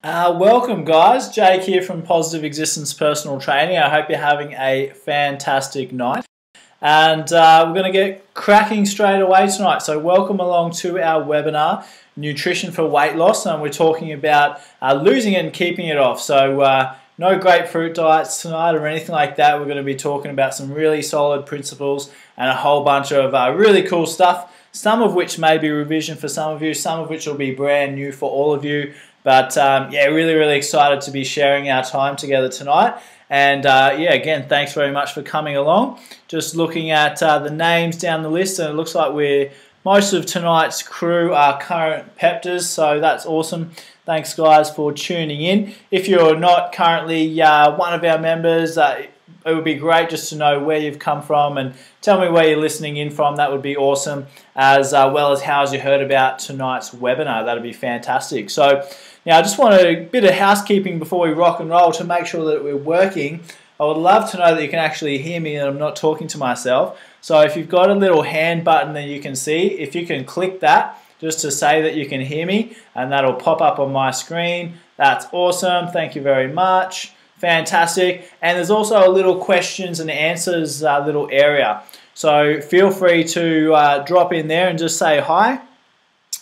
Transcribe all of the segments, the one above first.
Welcome guys, Jake here from Positive Existence Personal Training. I hope you're having a fantastic night. And we're going to get cracking straight away tonight. So welcome along to our webinar, Nutrition for Weight Loss. And we're talking about losing it and keeping it off. So no grapefruit diets tonight or anything like that. We're going to be talking about some really solid principles and a whole bunch of really cool stuff. Some of which may be revision for some of you, some of which will be brand new for all of you. But yeah, really excited to be sharing our time together tonight. And yeah, again, thanks very much for coming along. Just looking at the names down the list, and it looks like most of tonight's crew are current Pepters, so that's awesome. Thanks guys for tuning in. If you're not currently one of our members, it would be great just to know where you've come from and tell me where you're listening in from. That would be awesome, as well as how you heard about tonight's webinar. That would be fantastic. So now I just want a bit of housekeeping before we rock and roll to make sure that we're working. I would love to know that you can actually hear me and I'm not talking to myself. So if you've got a little hand button that you can see, if you can click that just to say that you can hear me, and that'll pop up on my screen. That's awesome. Thank you very much. Fantastic. And there's also a little questions and answers little area. So feel free to drop in there and just say hi.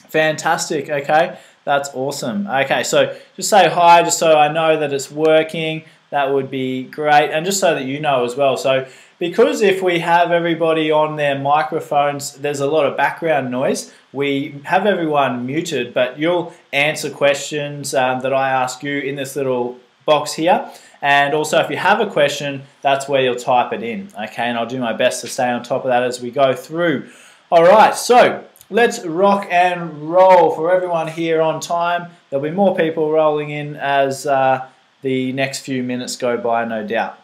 Fantastic. Okay. That's awesome. Okay, so just say hi just so I know that it's working. That would be great. And just so that you know as well. So because if we have everybody on their microphones, there's a lot of background noise. We have everyone muted, but you'll answer questions that I ask you in this little box here. And also if you have a question, that's where you'll type it in. Okay, and I'll do my best to stay on top of that as we go through. All right, so let's rock and roll for everyone here on time. There'll be more people rolling in as the next few minutes go by, no doubt.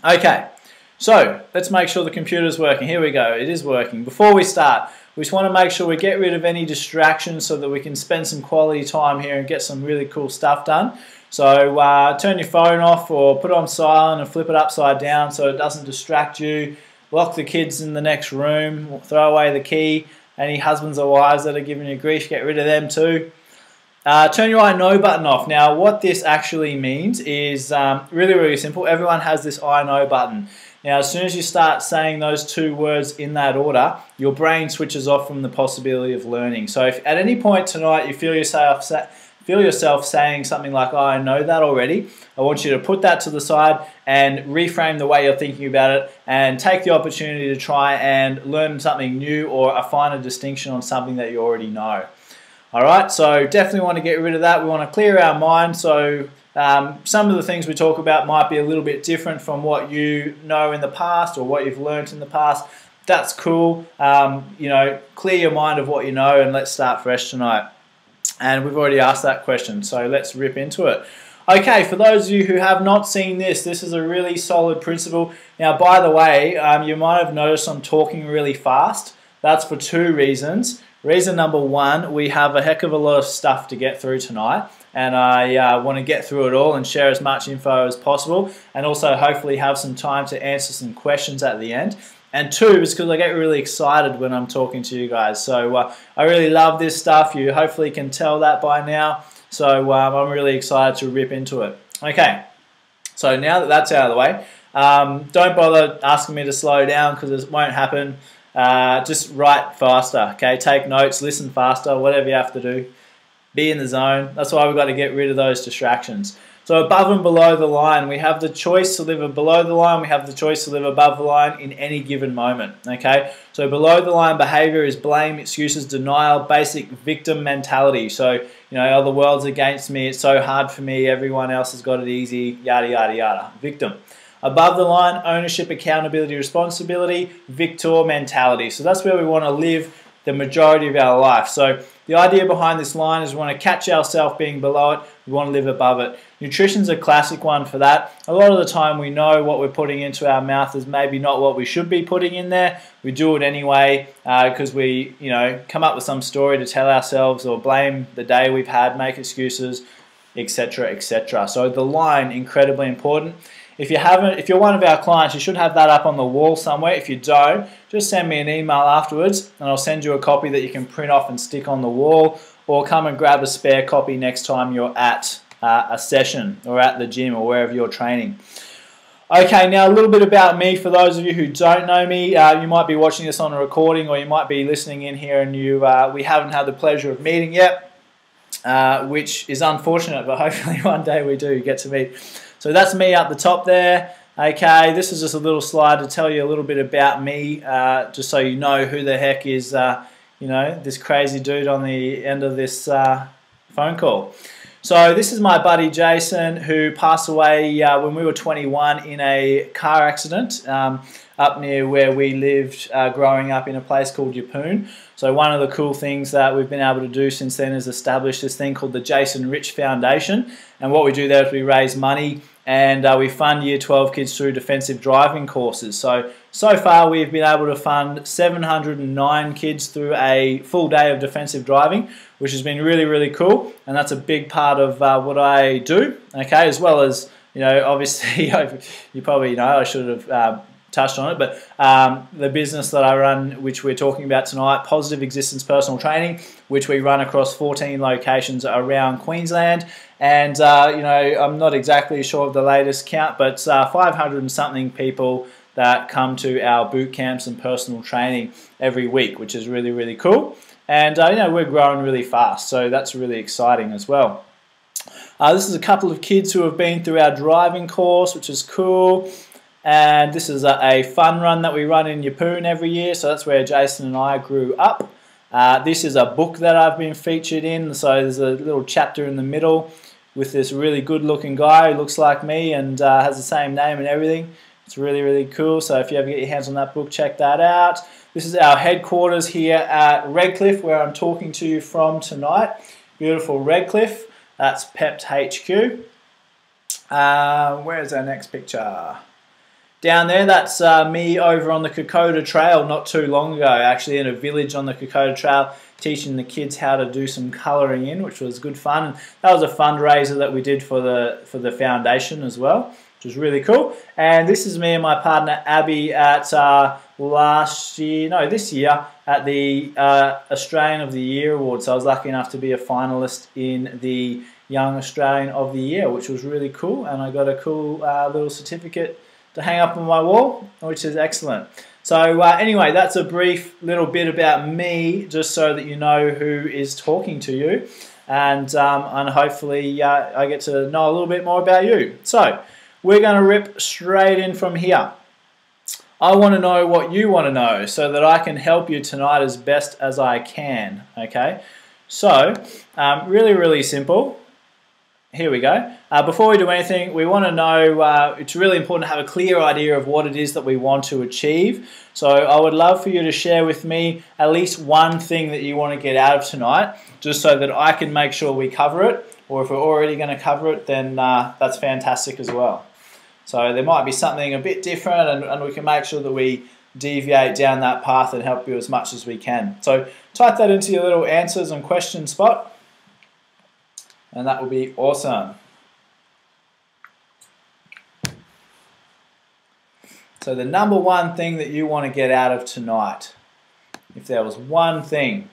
Okay, so let's make sure the computer's working. Here we go, it is working. Before we start, we just want to make sure we get rid of any distractions so that we can spend some quality time here and get some really cool stuff done. So turn your phone off or put it on silent and flip it upside down so it doesn't distract you. Lock the kids in the next room, throw away the key. Any husbands or wives that are giving you grief, get rid of them too. Turn your I know button off. Now what this actually means is really simple. Everyone has this I know button. Now as soon as you start saying those two words in that order, your brain switches off from the possibility of learning. So if at any point tonight you feel yourself saying something like, oh, I know that already, I want you to put that to the side and reframe the way you're thinking about it and take the opportunity to try and learn something new or find a distinction on something that you already know. All right, so definitely want to get rid of that. We want to clear our mind. So some of the things we talk about might be a little bit different from what you know in the past or what you've learned in the past. That's cool. You know, clear your mind of what you know and let's start fresh tonight. And we've already asked that question, so let's rip into it. Okay, for those of you who have not seen this is a really solid principle. Now, by the way, you might have noticed I'm talking really fast. That's for two reasons. Reason number one, we have a heck of a lot of stuff to get through tonight, and I want to get through it all and share as much info as possible, and also hopefully have some time to answer some questions at the end. And two is because I get really excited when I'm talking to you guys. So I really love this stuff. You hopefully can tell that by now. So I'm really excited to rip into it. Okay, so now that that's out of the way, don't bother asking me to slow down because it won't happen. Just write faster, okay? Take notes, listen faster, whatever you have to do. Be in the zone. That's why we've got to get rid of those distractions. So above and below the line, we have the choice to live below the line, we have the choice to live above the line in any given moment, okay? So below the line behavior is blame, excuses, denial, basic victim mentality. So, you know, oh, the world's against me, it's so hard for me, everyone else has got it easy, yada, yada, yada. Victim. Above the line, ownership, accountability, responsibility, victor mentality. So that's where we want to live the majority of our life. So the idea behind this line is we want to catch ourselves being below it, we want to live above it. Nutrition's a classic one for that. A lot of the time we know what we're putting into our mouth is maybe not what we should be putting in there. We do it anyway because we, you know, come up with some story to tell ourselves or blame the day we've had, make excuses, etc., etc. So the line, incredibly important. If you're one of our clients, you should have that up on the wall somewhere. If you don't, just send me an email afterwards and I'll send you a copy that you can print off and stick on the wall, or come and grab a spare copy next time you're at a session or at the gym or wherever you're training. Okay, now a little bit about me for those of you who don't know me. You might be watching this on a recording, or you might be listening in here and we haven't had the pleasure of meeting yet, which is unfortunate, but hopefully one day we do get to meet. So that's me up the top there. Okay, this is just a little slide to tell you a little bit about me, just so you know who the heck is, this crazy dude on the end of this phone call. So this is my buddy Jason, who passed away when we were 21 in a car accident up near where we lived growing up in a place called Yeppoon. So one of the cool things that we've been able to do since then is establish this thing called the Jason Rich Foundation. And what we do there is we raise money and we fund Year 12 kids through defensive driving courses. So far we've been able to fund 709 kids through a full day of defensive driving, which has been really, really cool. And that's a big part of what I do, okay, as well as, obviously, you probably know, I should have touched on it, but the business that I run, which we're talking about tonight, Positive Existence Personal Training, which we run across 14 locations around Queensland. And, I'm not exactly sure of the latest count, but 500 and something people that come to our boot camps and personal training every week, which is really, really cool. And, we're growing really fast, so that's really exciting as well. This is a couple of kids who have been through our driving course, which is cool. And this is a fun run that we run in Yeppoon every year, so that's where Jason and I grew up. This is a book that I've been featured in, so there's a little chapter in the middle with this really good looking guy who looks like me and has the same name and everything. It's really, really cool, so if you ever get your hands on that book, check that out. This is our headquarters here at Redcliffe, where I'm talking to you from tonight. Beautiful Redcliffe, that's PEPT HQ. Where's our next picture? Down there, that's me over on the Kokoda Trail not too long ago, actually in a village on the Kokoda Trail, teaching the kids how to do some colouring in, which was good fun. And that was a fundraiser that we did for the foundation as well, which was really cool. And this is me and my partner Abby at this year at the Australian of the Year Award. So I was lucky enough to be a finalist in the Young Australian of the Year, which was really cool. And I got a cool little certificate to hang up on my wall, which is excellent. So anyway, that's a brief little bit about me, just so that you know who is talking to you, and hopefully I get to know a little bit more about you. So we're going to rip straight in from here. I want to know what you want to know so that I can help you tonight as best as I can, okay? So really, really simple. Here we go. Before we do anything, we want to know, it's really important to have a clear idea of what it is that we want to achieve. So I would love for you to share with me at least one thing that you want to get out of tonight, just so that I can make sure we cover it. Or if we're already going to cover it, then that's fantastic as well. So there might be something a bit different, and we can make sure that we deviate down that path and help you as much as we can. So type that into your little answers and questions spot, and that will be awesome. So the number one thing that you want to get out of tonight, if there was one thing.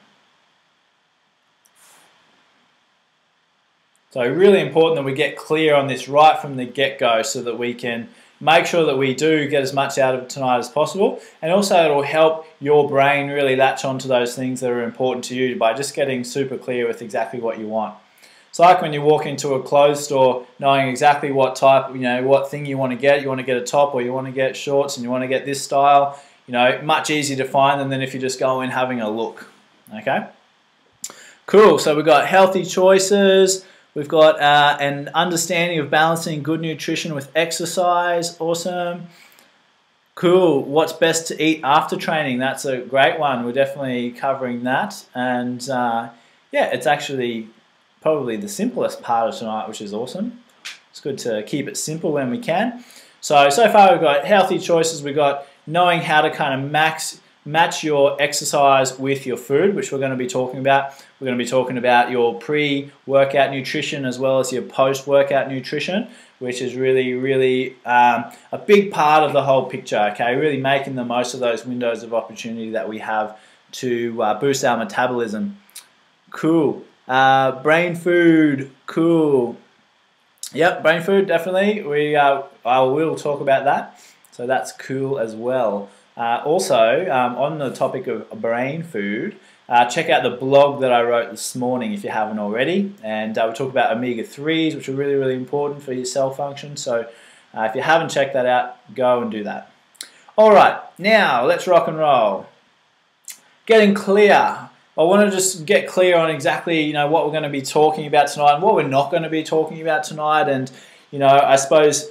So really important that we get clear on this right from the get-go so that we can make sure that we do get as much out of tonight as possible, and also it'll help your brain really latch onto those things that are important to you by just getting super clear with exactly what you want. It's like when you walk into a clothes store knowing exactly what type, what thing you want to get. You want to get a top, or you want to get shorts, and you want to get this style. Much easier to find than if you just go in having a look. Okay? Cool. So we've got healthy choices. We've got an understanding of balancing good nutrition with exercise. Awesome. Cool. What's best to eat after training? That's a great one. We're definitely covering that. And yeah, it's actually probably the simplest part of tonight, which is awesome. It's good to keep it simple when we can. So far we've got healthy choices. We've got knowing how to kind of match your exercise with your food, which we're going to be talking about. We're going to be talking about your pre-workout nutrition as well as your post-workout nutrition, which is really, really a big part of the whole picture, okay? Really making the most of those windows of opportunity that we have to boost our metabolism. Cool. Brain food, cool. Yep, brain food, definitely. I will talk about that. So that's cool as well. Also, on the topic of brain food, check out the blog that I wrote this morning if you haven't already. And we'll talk about omega-3s, which are really, really important for your cell function. So if you haven't checked that out, go and do that. All right, now let's rock and roll. Getting clear. I want to just get clear on exactly, what we're going to be talking about tonight and what we're not going to be talking about tonight. And, I suppose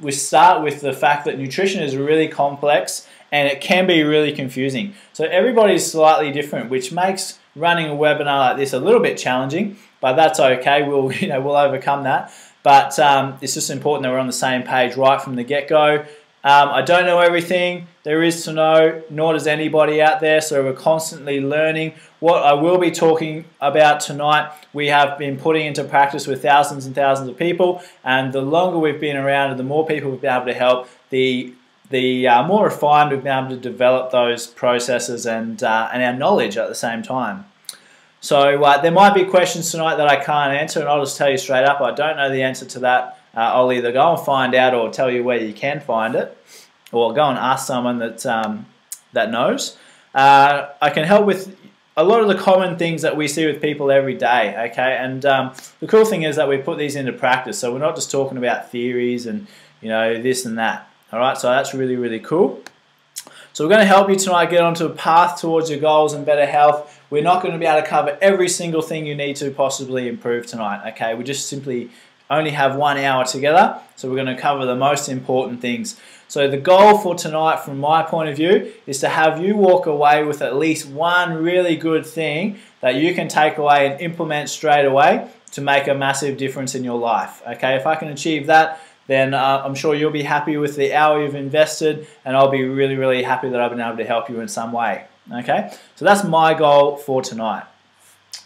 we start with the fact that nutrition is really complex and it can be really confusing. So everybody's slightly different, which makes running a webinar like this a little bit challenging, but that's okay. We'll overcome that. But it's just important that we're on the same page right from the get-go. I don't know everything there is to know, nor does anybody out there, so we're constantly learning. What I will be talking about tonight, we have been putting into practice with thousands and thousands of people, and the longer we've been around and the more people we've been able to help, the more refined we've been able to develop those processes and our knowledge at the same time. So there might be questions tonight that I can't answer, and I'll just tell you straight up, I don't know the answer to that. I'll either go and find out or tell you where you can find it, or go and ask someone that knows. I can help with a lot of the common things that we see with people every day, okay? And the cool thing is that we put these into practice, so we're not just talking about theories and this and that, all right? So that's really, really cool. So we're going to help you tonight get onto a path towards your goals and better health. We're not going to be able to cover every single thing you need to possibly improve tonight, okay? We just simply only have 1 hour together, so we're going to cover the most important things. So the goal for tonight, from my point of view, is to have you walk away with at least one really good thing that you can take away and implement straight away to make a massive difference in your life. Okay, if I can achieve that, then I'm sure you'll be happy with the hour you've invested, and I'll be really, really happy that I've been able to help you in some way. Okay, so that's my goal for tonight.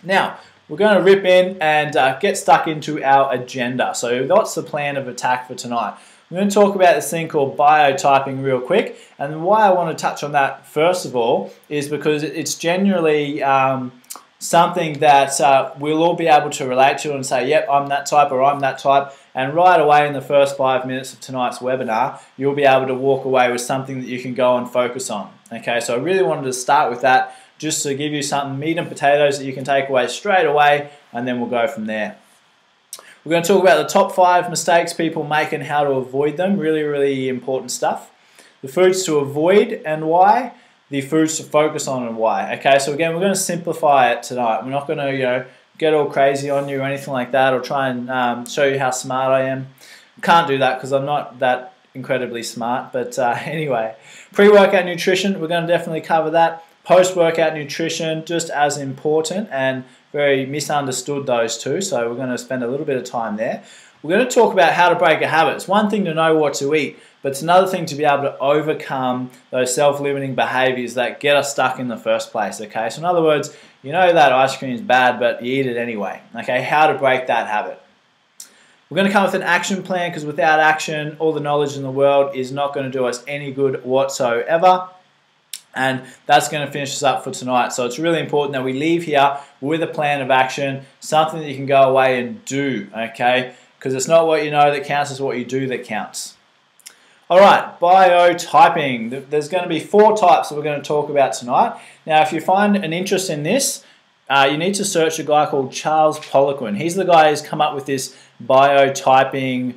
Now, we're going to rip in and get stuck into our agenda. So what's the plan of attack for tonight? We're going to talk about this thing called biotyping real quick. And why I want to touch on that first of all is because it's generally something that we'll all be able to relate to and say, yep, I'm that type or I'm that type. And right away in the first 5 minutes of tonight's webinar, you'll be able to walk away with something that you can go and focus on. Okay, so I really wanted to start with that, just to give you some meat and potatoes that you can take away straight away, and then we'll go from there. We're going to talk about the top 5 mistakes people make and how to avoid them. Really, really important stuff. The foods to avoid and why. The foods to focus on and why. Okay, so again, we're going to simplify it tonight. We're not going to, get all crazy on you or anything like that, or try and show you how smart I am. Can't do that because I'm not that incredibly smart. But anyway, pre-workout nutrition, we're going to definitely cover that. Post-workout nutrition, just as important and very misunderstood, those two. So we're going to spend a little bit of time there. We're going to talk about how to break a habit. It's one thing to know what to eat, but it's another thing to be able to overcome those self-limiting behaviors that get us stuck in the first place, okay? So in other words, you know that ice cream is bad, but you eat it anyway, okay? How to break that habit. We're going to come with an action plan, because without action, all the knowledge in the world is not going to do us any good whatsoever. And that's going to finish us up for tonight. So it's really important that we leave here with a plan of action, something that you can go away and do, okay? Because it's not what you know that counts, it's what you do that counts. All right, biotyping. There's going to be 4 types that we're going to talk about tonight. Now, if you find an interest in this, you need to search a guy called Charles Poliquin. He's the guy who's come up with this biotyping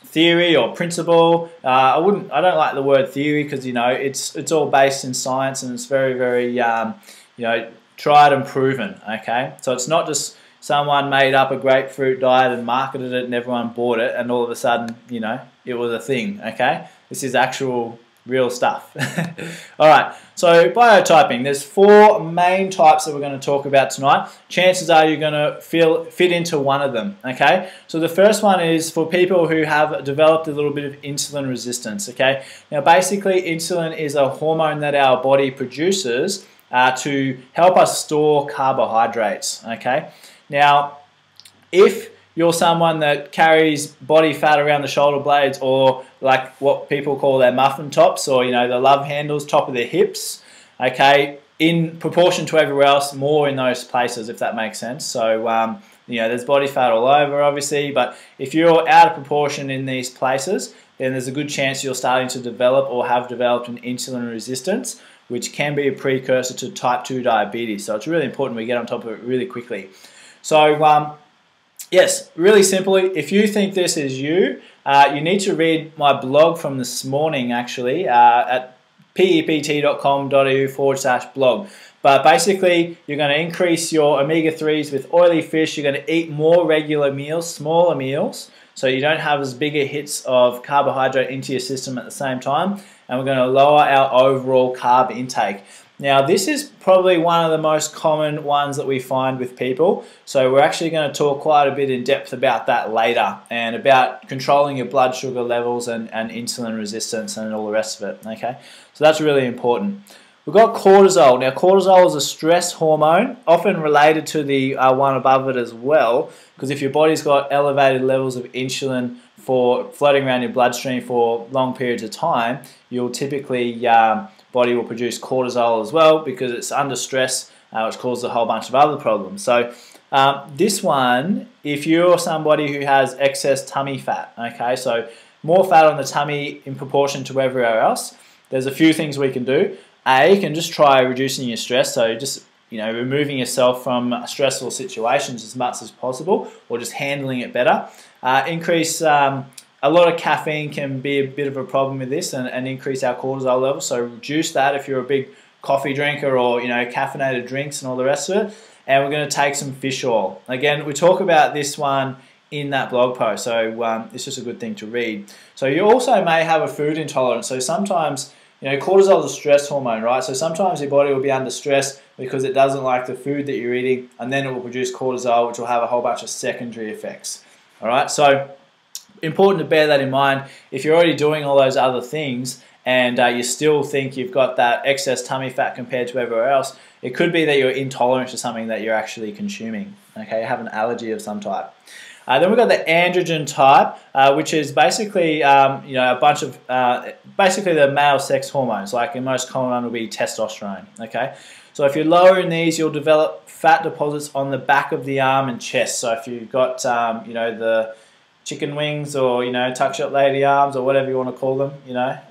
theory or principle. I don't like the word theory because it's all based in science, and it's very, very tried and proven. Okay, so it's not just someone made up a grapefruit diet and marketed it and everyone bought it and all of a sudden it was a thing. Okay, this is actual real stuff. All right, so biotyping, there's 4 main types that we're going to talk about tonight. Chances are you're going to fit into one of them, okay? So the first one is for people who have developed a little bit of insulin resistance, okay? Now basically insulin is a hormone that our body produces to help us store carbohydrates, okay? Now, if you're someone that carries body fat around the shoulder blades, or like what people call their muffin tops, or the love handles, top of their hips, okay, in proportion to everywhere else, more in those places, if that makes sense. So there's body fat all over, obviously, but if you're out of proportion in these places, then there's a good chance you're starting to develop or have developed an insulin resistance, which can be a precursor to type 2 diabetes. So it's really important we get on top of it really quickly. So yes, really simply, if you think this is you, you need to read my blog from this morning, actually, at pept.com.au/blog. But basically, you're going to increase your omega-3s with oily fish. You're going to eat more regular meals, smaller meals, so you don't have as big a hits of carbohydrate into your system at the same time. And we're going to lower our overall carb intake. Now, this is probably one of the most common ones that we find with people. So we're actually going to talk quite a bit in depth about that later, and about controlling your blood sugar levels and insulin resistance and all the rest of it, okay? So that's really important. We've got cortisol. Now, cortisol is a stress hormone, often related to the one above it as well, because if your body's got elevated levels of insulin for floating around your bloodstream for long periods of time, you'll typically, body will produce cortisol as well because it's under stress, which causes a whole bunch of other problems. So this one, if you're somebody who has excess tummy fat, okay, so more fat on the tummy in proportion to everywhere else, there's a few things we can do. You can just try reducing your stress, so just removing yourself from stressful situations as much as possible, or just handling it better. Increase a lot of caffeine can be a bit of a problem with this, and increase our cortisol levels. So reduce that if you're a big coffee drinker or caffeinated drinks and all the rest of it. And we're going to take some fish oil. Again, we talk about this one in that blog post, so it's just a good thing to read. So you also may have a food intolerance. So sometimes cortisol is a stress hormone, right? So sometimes your body will be under stress because it doesn't like the food that you're eating, and then it will produce cortisol, which will have a whole bunch of secondary effects. All right, so important to bear that in mind. If you're already doing all those other things and you still think you've got that excess tummy fat compared to everywhere else, it could be that you're intolerant to something that you're actually consuming. Okay, you have an allergy of some type. Then we've got the androgen type, which is basically a bunch of basically the male sex hormones. Like the most common one will be testosterone. Okay, so if you're lower in these, you'll develop fat deposits on the back of the arm and chest. So if you've got the chicken wings or tuck shop lady arms or whatever you want to call them,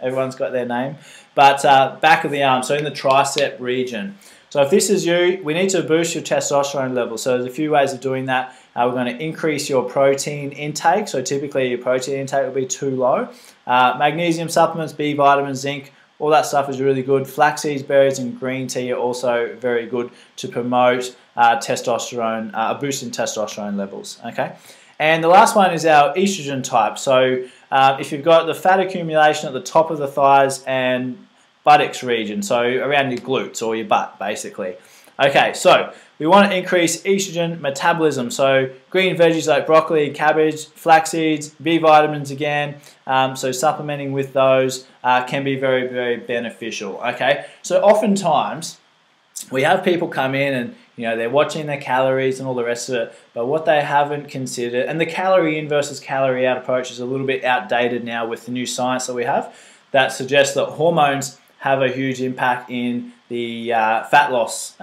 everyone's got their name, but back of the arm, so in the tricep region. So if this is you, we need to boost your testosterone level. So there's a few ways of doing that. We're going to increase your protein intake. So typically your protein intake will be too low. Magnesium supplements, B vitamins, zinc, all that stuff is really good. Flax seeds, berries, and green tea are also very good to promote testosterone, a boost in testosterone levels. Okay, and the last one is our estrogen type. So if you've got the fat accumulation at the top of the thighs and buttocks region, so around your glutes or your butt, basically. Okay, so we want to increase estrogen metabolism. So green veggies like broccoli, cabbage, flax seeds, B vitamins again. So supplementing with those can be very, very beneficial. Okay, so oftentimes we have people come in and they're watching their calories and all the rest of it, but what they haven't considered, and the calorie in versus calorie out approach is a little bit outdated now with the new science that we have that suggests that hormones have a huge impact in the fat loss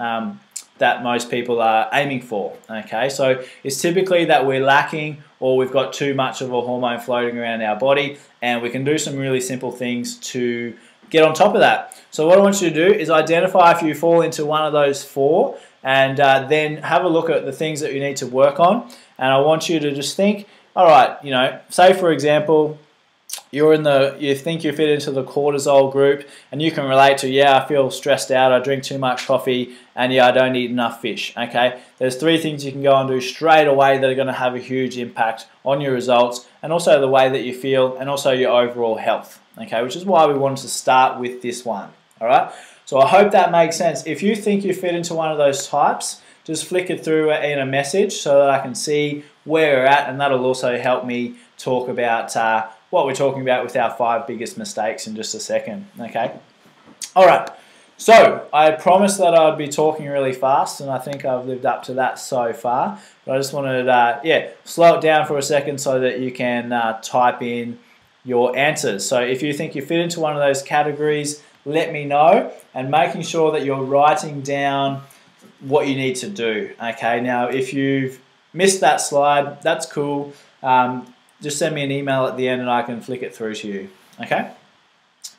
that most people are aiming for. Okay, so it's typically that we're lacking or we've got too much of a hormone floating around our body, and we can do some really simple things to get on top of that. So what I want you to do is identify if you fall into one of those four, and then have a look at the things that you need to work on. And I want you to just think, all right, say for example, you think you fit into the cortisol group, and you can relate to, yeah, I feel stressed out, I drink too much coffee, and yeah, I don't eat enough fish. Okay, there's three things you can go and do straight away that are going to have a huge impact on your results, and also the way that you feel, and also your overall health. Okay, which is why we wanted to start with this one. All right, so I hope that makes sense. If you think you fit into one of those types, just flick it through in a message so that I can see where you're at, and that'll also help me talk about what we're talking about with our 5 biggest mistakes in just a second. Okay, all right, so I promised that I'd be talking really fast, and I think I've lived up to that so far, but I just wanted to slow it down for a second so that you can type in your answers. So if you think you fit into one of those categories, let me know, and making sure that you're writing down what you need to do. Okay, now if you've missed that slide, that's cool. Just send me an email at the end and I can flick it through to you. Okay?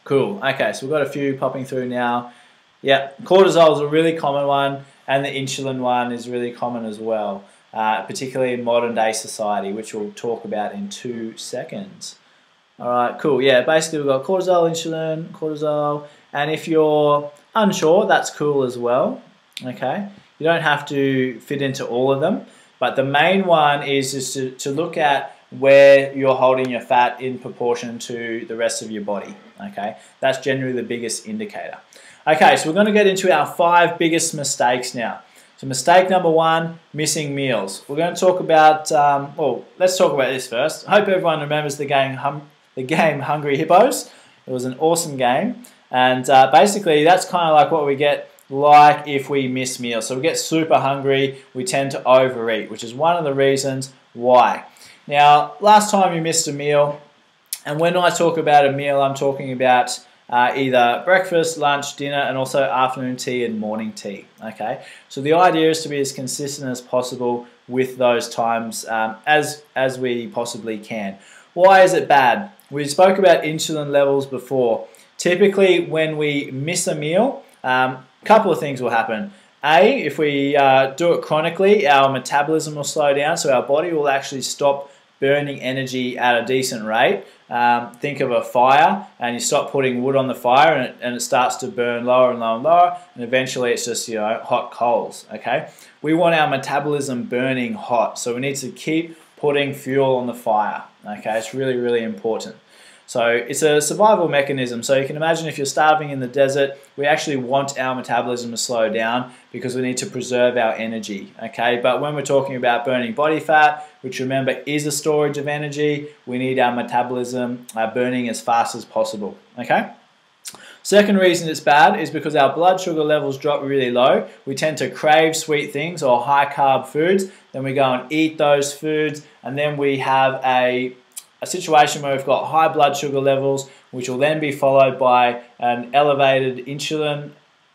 Cool. Okay, so we've got a few popping through now. Yeah, cortisol is a really common one, and the insulin one is really common as well, particularly in modern day society, which we'll talk about in 2 seconds. All right, cool. Yeah, basically we've got cortisol, insulin, cortisol, and if you're unsure, that's cool as well. Okay, you don't have to fit into all of them, but the main one is just to look at where you're holding your fat in proportion to the rest of your body. Okay, that's generally the biggest indicator. Okay, so we're going to get into our 5 biggest mistakes now. So mistake number 1, missing meals. We're going to talk about, well, let's talk about this first. I hope everyone remembers the game Hungry Hippos. It was an awesome game, and basically that's kind of like what we get like if we miss meals. So we get super hungry, we tend to overeat, which is one of the reasons why. Now, last time you missed a meal, and when I talk about a meal, I'm talking about either breakfast, lunch, dinner, and also afternoon tea and morning tea. Okay, so the idea is to be as consistent as possible with those times as we possibly can. Why is it bad? We spoke about insulin levels before. Typically, when we miss a meal, a couple of things will happen. A, if we do it chronically, our metabolism will slow down, so our body will actually stop burning energy at a decent rate. Think of a fire, and you stop putting wood on the fire, and it starts to burn lower and lower and lower, and eventually it's just, you know, hot coals. Okay, we want our metabolism burning hot, so we need to keep putting fuel on the fire. Okay, it's really, really important. So it's a survival mechanism. So you can imagine if you're starving in the desert, we actually want our metabolism to slow down because we need to preserve our energy. Okay, but when we're talking about burning body fat, which remember is a storage of energy, we need our metabolism burning as fast as possible. Okay. Second reason it's bad is because our blood sugar levels drop really low. We tend to crave sweet things or high carb foods. Then we go and eat those foods, and then we have a situation where we've got high blood sugar levels, which will then be followed by an elevated insulin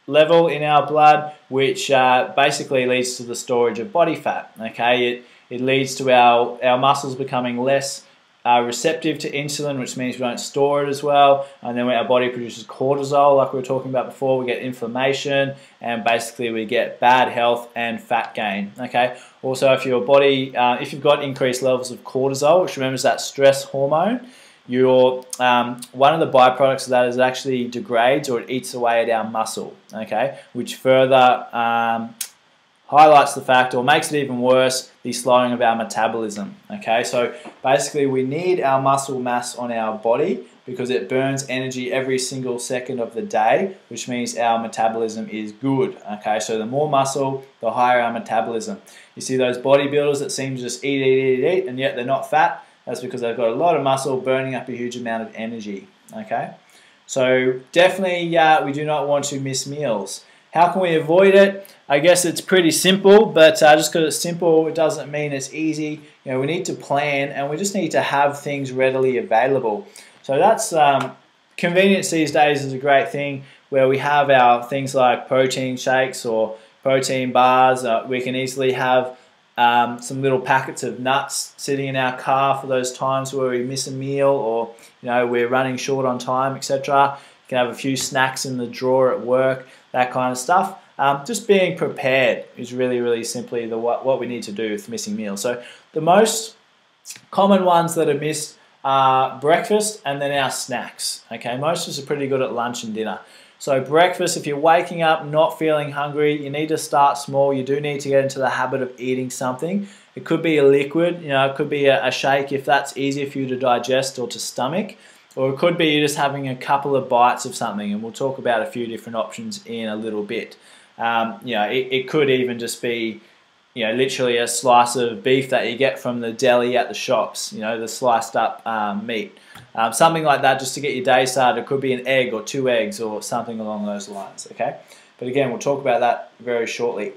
level in our blood, which basically leads to the storage of body fat. Okay, it leads to our muscles becoming less receptive to insulin, which means we don't store it as well, and then when our body produces cortisol, like we were talking about before, we get inflammation, and basically we get bad health and fat gain. Okay. Also, if your body, if you've got increased levels of cortisol, which remembers that stress hormone, your one of the byproducts of that is it actually degrades or it eats away at our muscle. Okay, which further highlights the fact, or makes it even worse, the slowing of our metabolism. Okay, so basically we need our muscle mass on our body because it burns energy every single second of the day, which means our metabolism is good. Okay, so the more muscle, the higher our metabolism. You see those bodybuilders that seem to just eat, and yet they're not fat. That's because they've got a lot of muscle burning up a huge amount of energy. Okay, so definitely we do not want to miss meals. How can we avoid it? I guess it's pretty simple, but just because it's simple, it doesn't mean it's easy. You know, we need to plan, and we just need to have things readily available. So that's convenience these days is a great thing, where we have our things like protein shakes or protein bars. We can easily have some little packets of nuts sitting in our car for those times where we miss a meal, or we're running short on time, etc. You can have a few snacks in the drawer at work, that kind of stuff. Just being prepared is really, really simply what we need to do with missing meals. So the most common ones that are missed are breakfast and then our snacks. Okay, most of us are pretty good at lunch and dinner. So breakfast, if you're waking up not feeling hungry, you need to start small. You do need to get into the habit of eating something. It could be a liquid, it could be a shake if that's easier for you to digest or to stomach. Or it could be you just having a couple of bites of something, and we'll talk about a few different options in a little bit. It could even just be, literally a slice of beef that you get from the deli at the shops, the sliced up meat. Something like that just to get your day started. It could be an egg or 2 eggs or something along those lines, okay? But again, we'll talk about that very shortly.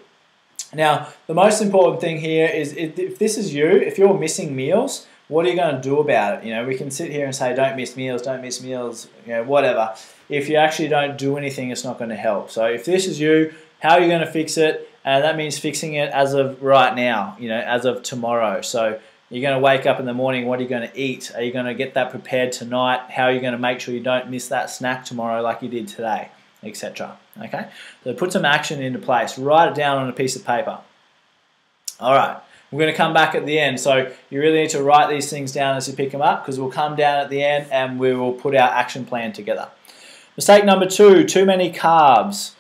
Now, the most important thing here is if this is you, if you're missing meals, what are you going to do about it? We can sit here and say, don't miss meals, whatever. If you actually don't do anything, it's not going to help. So if this is you, how are you going to fix it? and that means fixing it as of right now, you know, as of tomorrow. So you're going to wake up in the morning, what are you going to eat? Are you going to get that prepared tonight? How are you going to make sure you don't miss that snack tomorrow like you did today, etc. Okay, so put some action into place. Write it down on a piece of paper. All right, we're going to come back at the end. So you really need to write these things down as you pick them up, because we'll come down at the end and we will put our action plan together. Mistake number 2, too many carbs.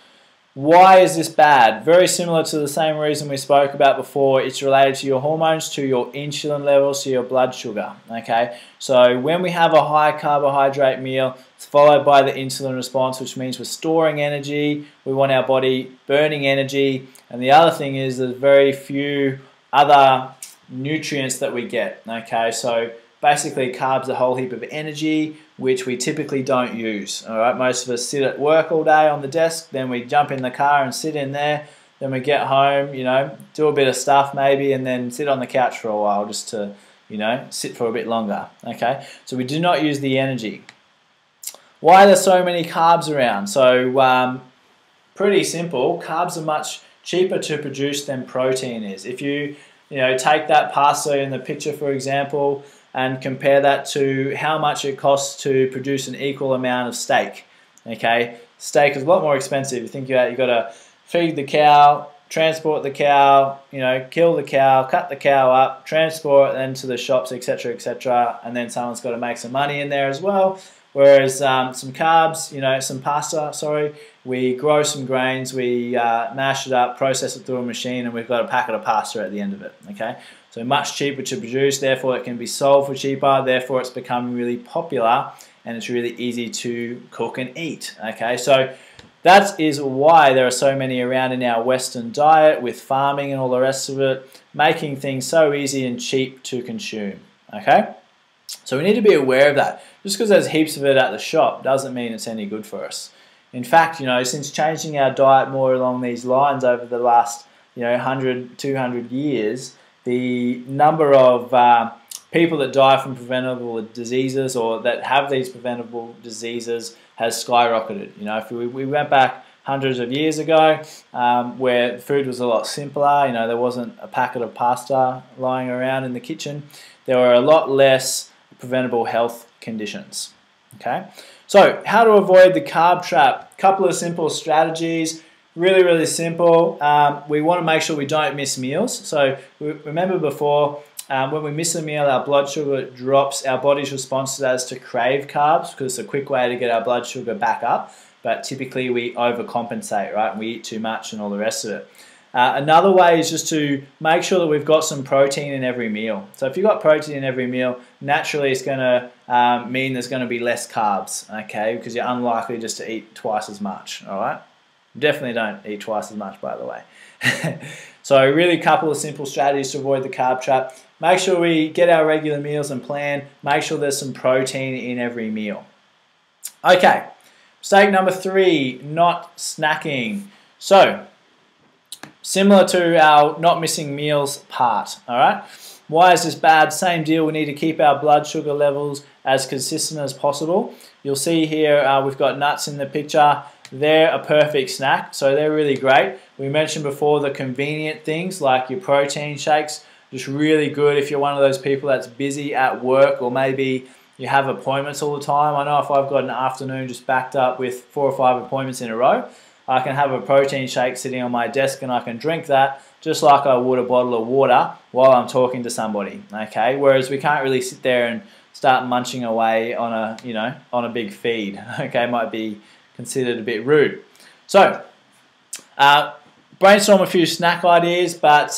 Why is this bad? Very similar to the same reason we spoke about before. It's related to your hormones, to your insulin levels, to your blood sugar. Okay, so when we have a high carbohydrate meal, it's followed by the insulin response, which means we're storing energy. We want our body burning energy. And the other thing is there's very few other nutrients that we get. Okay, so basically carbs are a whole heap of energy, which we typically don't use. All right, most of us sit at work all day on the desk, then we jump in the car and sit in there, then we get home, you know, do a bit of stuff maybe, and then sit on the couch for a while just to, you know, sit for a bit longer. Okay, so we do not use the energy. Why are there so many carbs around? So pretty simple. Carbs are much cheaper to produce than protein is. If you take that pasta in the picture, for example, and compare that to how much it costs to produce an equal amount of steak. Okay, steak is a lot more expensive. You think you've got to feed the cow, transport the cow, kill the cow, cut the cow up, transport it then to the shops, etc., etc., and then someone's got to make some money in there as well. Whereas some carbs, some pasta, sorry, we grow some grains, we mash it up, process it through a machine, and we've got a packet of pasta at the end of it. Okay, so much cheaper to produce, therefore it can be sold for cheaper, therefore it's become really popular and it's really easy to cook and eat. Okay, so that is why there are so many around in our Western diet with farming and all the rest of it, making things so easy and cheap to consume. Okay, so we need to be aware of that. Just because there's heaps of it at the shop doesn't mean it's any good for us. In fact, since changing our diet more along these lines over the last 100, 200 years, the number of people that die from preventable diseases or that have these preventable diseases has skyrocketed. If we went back hundreds of years ago, where food was a lot simpler, there wasn't a packet of pasta lying around in the kitchen, there were a lot less preventable health conditions. Okay, so how to avoid the carb trap? Couple of simple strategies. Really simple. We want to make sure we don't miss meals. So remember before, when we miss a meal, our blood sugar drops. Our body's response to that is to crave carbs because it's a quick way to get our blood sugar back up. But typically we overcompensate, right? And we eat too much and all the rest of it. Another way is just to make sure that we've got some protein in every meal. So if you've got protein in every meal, naturally it's going to mean there's going to be less carbs, okay? Because you're unlikely just to eat twice as much, all right? Definitely don't eat twice as much, by the way. So really a couple of simple strategies to avoid the carb trap. Make sure we get our regular meals and plan. Make sure there's some protein in every meal. Okay, mistake number 3, not snacking. So, similar to our not missing meals part, all right? Why is this bad? Same deal, we need to keep our blood sugar levels as consistent as possible. You'll see here we've got nuts in the picture. They're a perfect snack, so they're really great. We mentioned before the convenient things like your protein shakes, just really good if you're one of those people that's busy at work or maybe you have appointments all the time. I know if I've got an afternoon just backed up with 4 or 5 appointments in a row, I can have a protein shake sitting on my desk and I can drink that just like I would a bottle of water while I'm talking to somebody, okay? Whereas we can't really sit there and start munching away on a, on a big feed, okay? Might be considered a bit rude. So, brainstorm a few snack ideas, but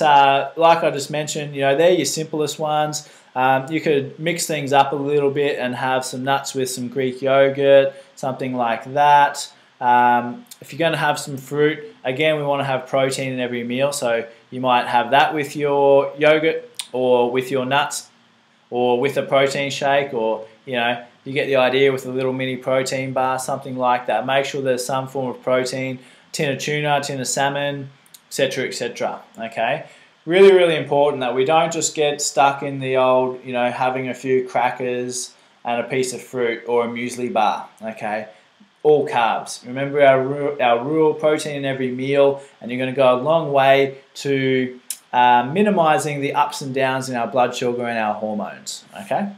like I just mentioned, they're your simplest ones. You could mix things up a little bit and have some nuts with some Greek yogurt, something like that. If you're going to have some fruit, again, we want to have protein in every meal, so you might have that with your yogurt or with your nuts or with a protein shake, or you get the idea with a little mini protein bar, something like that. Make sure there's some form of protein, tin of tuna, tin of salmon, etc., etc. Okay, really important that we don't just get stuck in the old, having a few crackers and a piece of fruit or a muesli bar. Okay, all carbs. Remember our rule, protein in every meal, and you're going to go a long way to minimizing the ups and downs in our blood sugar and our hormones. Okay,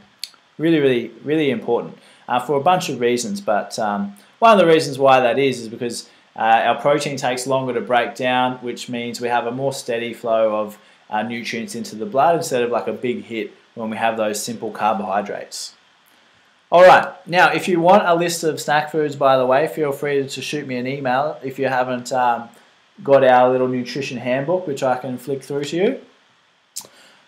really important for a bunch of reasons, but one of the reasons why that is because our protein takes longer to break down, which means we have a more steady flow of nutrients into the blood instead of like a big hit when we have those simple carbohydrates. Alright, now if you want a list of snack foods, by the way, feel free to shoot me an email if you haven't got our little nutrition handbook, which I can flick through to you.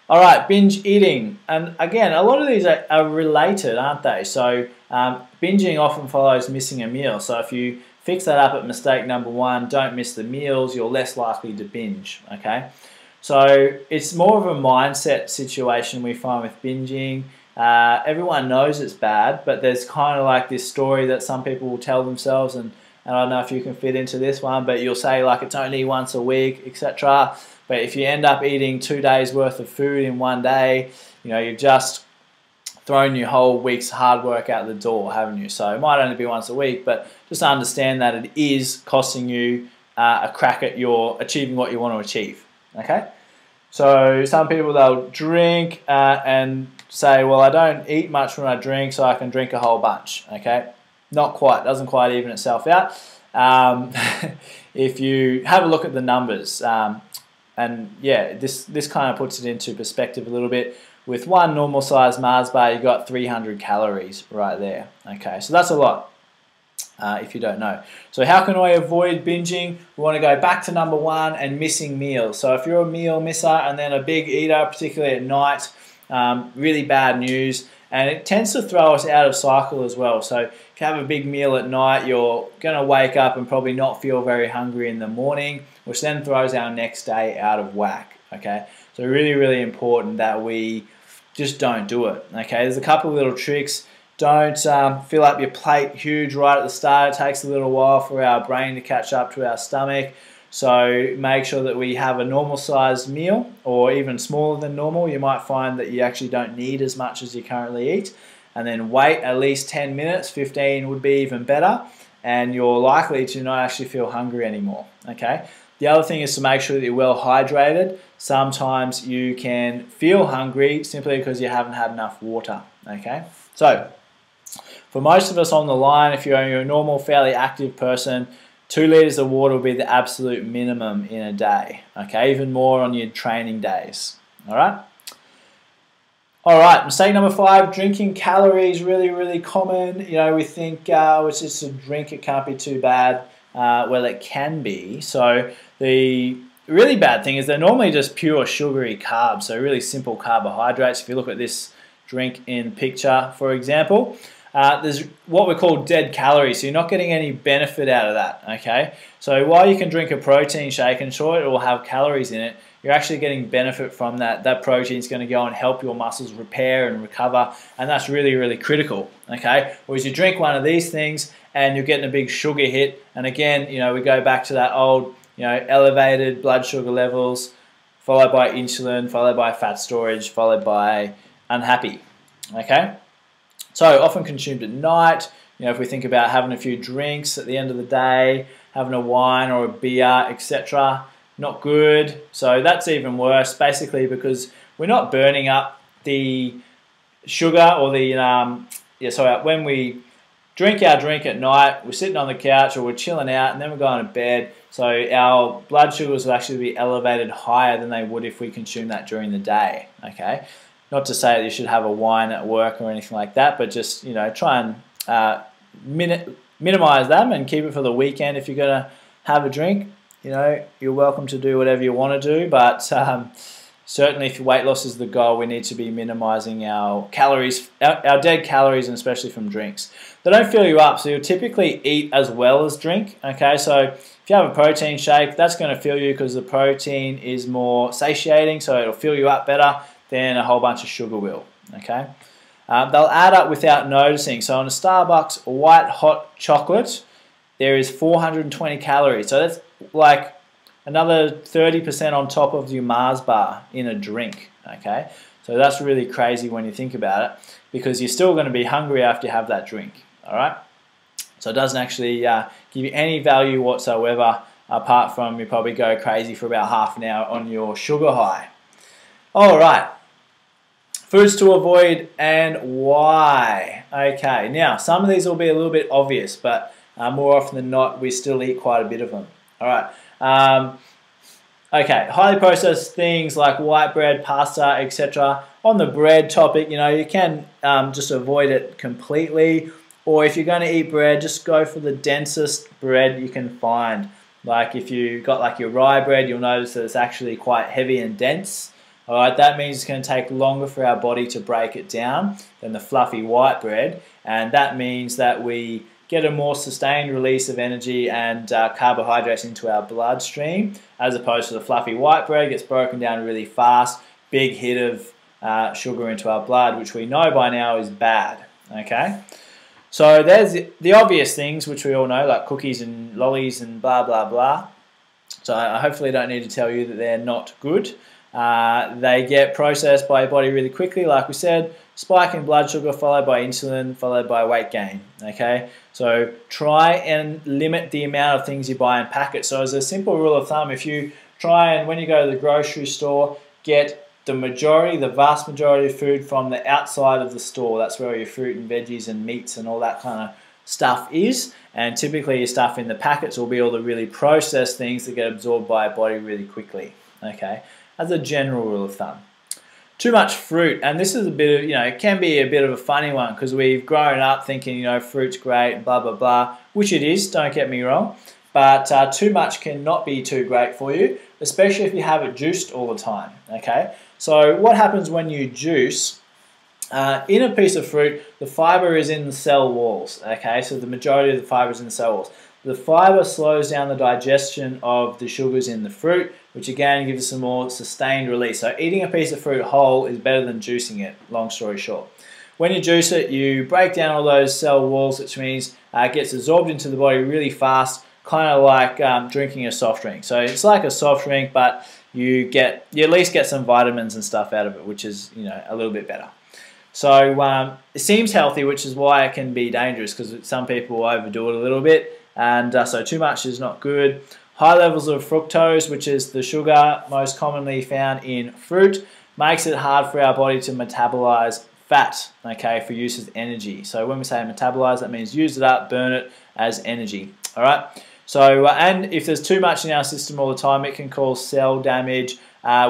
Alright, binge eating. And again, a lot of these are related, aren't they? So binging often follows missing a meal. So if you fix that up at mistake number 1, don't miss the meals, you're less likely to binge, okay? So it's more of a mindset situation we find with binging. Everyone knows it's bad, but there's kind of like this story that some people will tell themselves, and I don't know if you can fit into this one, but you'll say like it's only once a week, etc. But if you end up eating 2 days worth of food in one day, you know, you've just thrown your whole week's hard work out the door, haven't you? So it might only be once a week, but just understand that it is costing you a crack at your achieving what you want to achieve. Okay? So some people, they'll drink and say, well, I don't eat much when I drink, so I can drink a whole bunch. Okay? Not quite. Doesn't quite even itself out. If you have a look at the numbers, and yeah, this kind of puts it into perspective a little bit. With one normal size Mars bar, you've got 300 calories right there. Okay, so that's a lot. If you don't know. So how can I avoid binging? We want to go back to number 1 and missing meals. So if you're a meal misser and then a big eater, particularly at night, really bad news. And it tends to throw us out of cycle as well. So if you have a big meal at night, you're going to wake up and probably not feel very hungry in the morning, which then throws our next day out of whack. Okay, so really important that we just don't do it. Okay, there's a couple of little tricks. Don't fill up your plate huge right at the start. It takes a little while for our brain to catch up to our stomach. So make sure that we have a normal sized meal, or even smaller than normal. You might find that you actually don't need as much as you currently eat. And then wait at least 10 minutes, 15 would be even better. And you're likely to not actually feel hungry anymore. Okay. The other thing is to make sure that you're well hydrated. Sometimes you can feel hungry simply because you haven't had enough water. Okay. So for most of us on the line, if you're a normal, fairly active person, 2 litres of water will be the absolute minimum in a day. Okay, even more on your training days. All right. All right. Mistake number 5: drinking calories. Really common. You know, we think it's just a drink. It can't be too bad. Well, it can be. So the really bad thing is they're normally just pure sugary carbs. So really simple carbohydrates. If you look at this drink in picture, for example. There's what we call dead calories, so you're not getting any benefit out of that, okay? So while you can drink a protein shake and sure it will have calories in it, you're actually getting benefit from that. That protein is going to go and help your muscles repair and recover, and that's really critical, okay? Whereas you drink one of these things and you're getting a big sugar hit, and again, you know, we go back to that old, you know, elevated blood sugar levels, followed by insulin, followed by fat storage, followed by unhappy, okay? So often consumed at night. You know, if we think about having a few drinks at the end of the day, having a wine or a beer, etc., not good. So that's even worse, basically, because we're not burning up the sugar or the when we drink our drink at night, we're sitting on the couch or we're chilling out, and then we're going to bed. So our blood sugars will actually be elevated higher than they would if we consume that during the day. Okay. Not to say that you should have a wine at work or anything like that, but just, you know, try and minimize them and keep it for the weekend. If you're going to have a drink, you know, you're welcome to do whatever you want to do, but certainly if weight loss is the goal, we need to be minimizing our calories, our dead calories, and especially from drinks. They don't fill you up, so you'll typically eat as well as drink, okay? So if you have a protein shake, that's going to fill you because the protein is more satiating, so it'll fill you up better than a whole bunch of sugar will, okay? They'll add up without noticing. So on a Starbucks white hot chocolate, there is 420 calories. So that's like another 30% on top of your Mars bar in a drink, okay? So that's really crazy when you think about it, because you're still going to be hungry after you have that drink, all right? So it doesn't actually give you any value whatsoever, apart from you probably go crazy for about half an hour on your sugar high. All right, foods to avoid and why. Okay, now some of these will be a little bit obvious, but more often than not, we still eat quite a bit of them. All right. Okay, highly processed things like white bread, pasta, etc. On the bread topic, you can just avoid it completely. Or if you're going to eat bread, just go for the densest bread you can find. Like if you got like your rye bread, you'll notice that it's actually quite heavy and dense. All right, that means it's going to take longer for our body to break it down than the fluffy white bread. And that means that we get a more sustained release of energy and carbohydrates into our bloodstream, as opposed to the fluffy white bread. It gets broken down really fast, big hit of sugar into our blood, which we know by now is bad. Okay, so there's the obvious things which we all know, like cookies and lollies and blah blah blah. So I hopefully don't need to tell you that they're not good. They get processed by your body really quickly, like we said, spike in blood sugar followed by insulin, followed by weight gain. Okay, so try and limit the amount of things you buy in packets. So as a simple rule of thumb, if you try and when you go to the grocery store, get the vast majority of food from the outside of the store. That's where your fruit and veggies and meats and all that kind of stuff is. And typically your stuff in the packets will be all the really processed things that get absorbed by your body really quickly. Okay, as a general rule of thumb. Too much fruit, and this is a bit of, it can be a bit of a funny one because we've grown up thinking, fruit's great, blah, blah, blah, which it is, don't get me wrong, but too much can not be too great for you, especially if you have it juiced all the time, okay? So what happens when you juice, in a piece of fruit, the fiber is in the cell walls, okay? So the majority of the fiber is in the cell walls. The fiber slows down the digestion of the sugars in the fruit, which again gives us a more sustained release. So eating a piece of fruit whole is better than juicing it, long story short. When you juice it, you break down all those cell walls, which means it gets absorbed into the body really fast, kind of like drinking a soft drink. So it's like a soft drink, but you at least get some vitamins and stuff out of it, which is a little bit better. So it seems healthy, which is why it can be dangerous, because some people overdo it a little bit, and so too much is not good. High levels of fructose, which is the sugar most commonly found in fruit, makes it hard for our body to metabolize fat, okay, for use as energy. So when we say metabolize, that means use it up, burn it as energy, all right? So, and if there's too much in our system all the time, it can cause cell damage,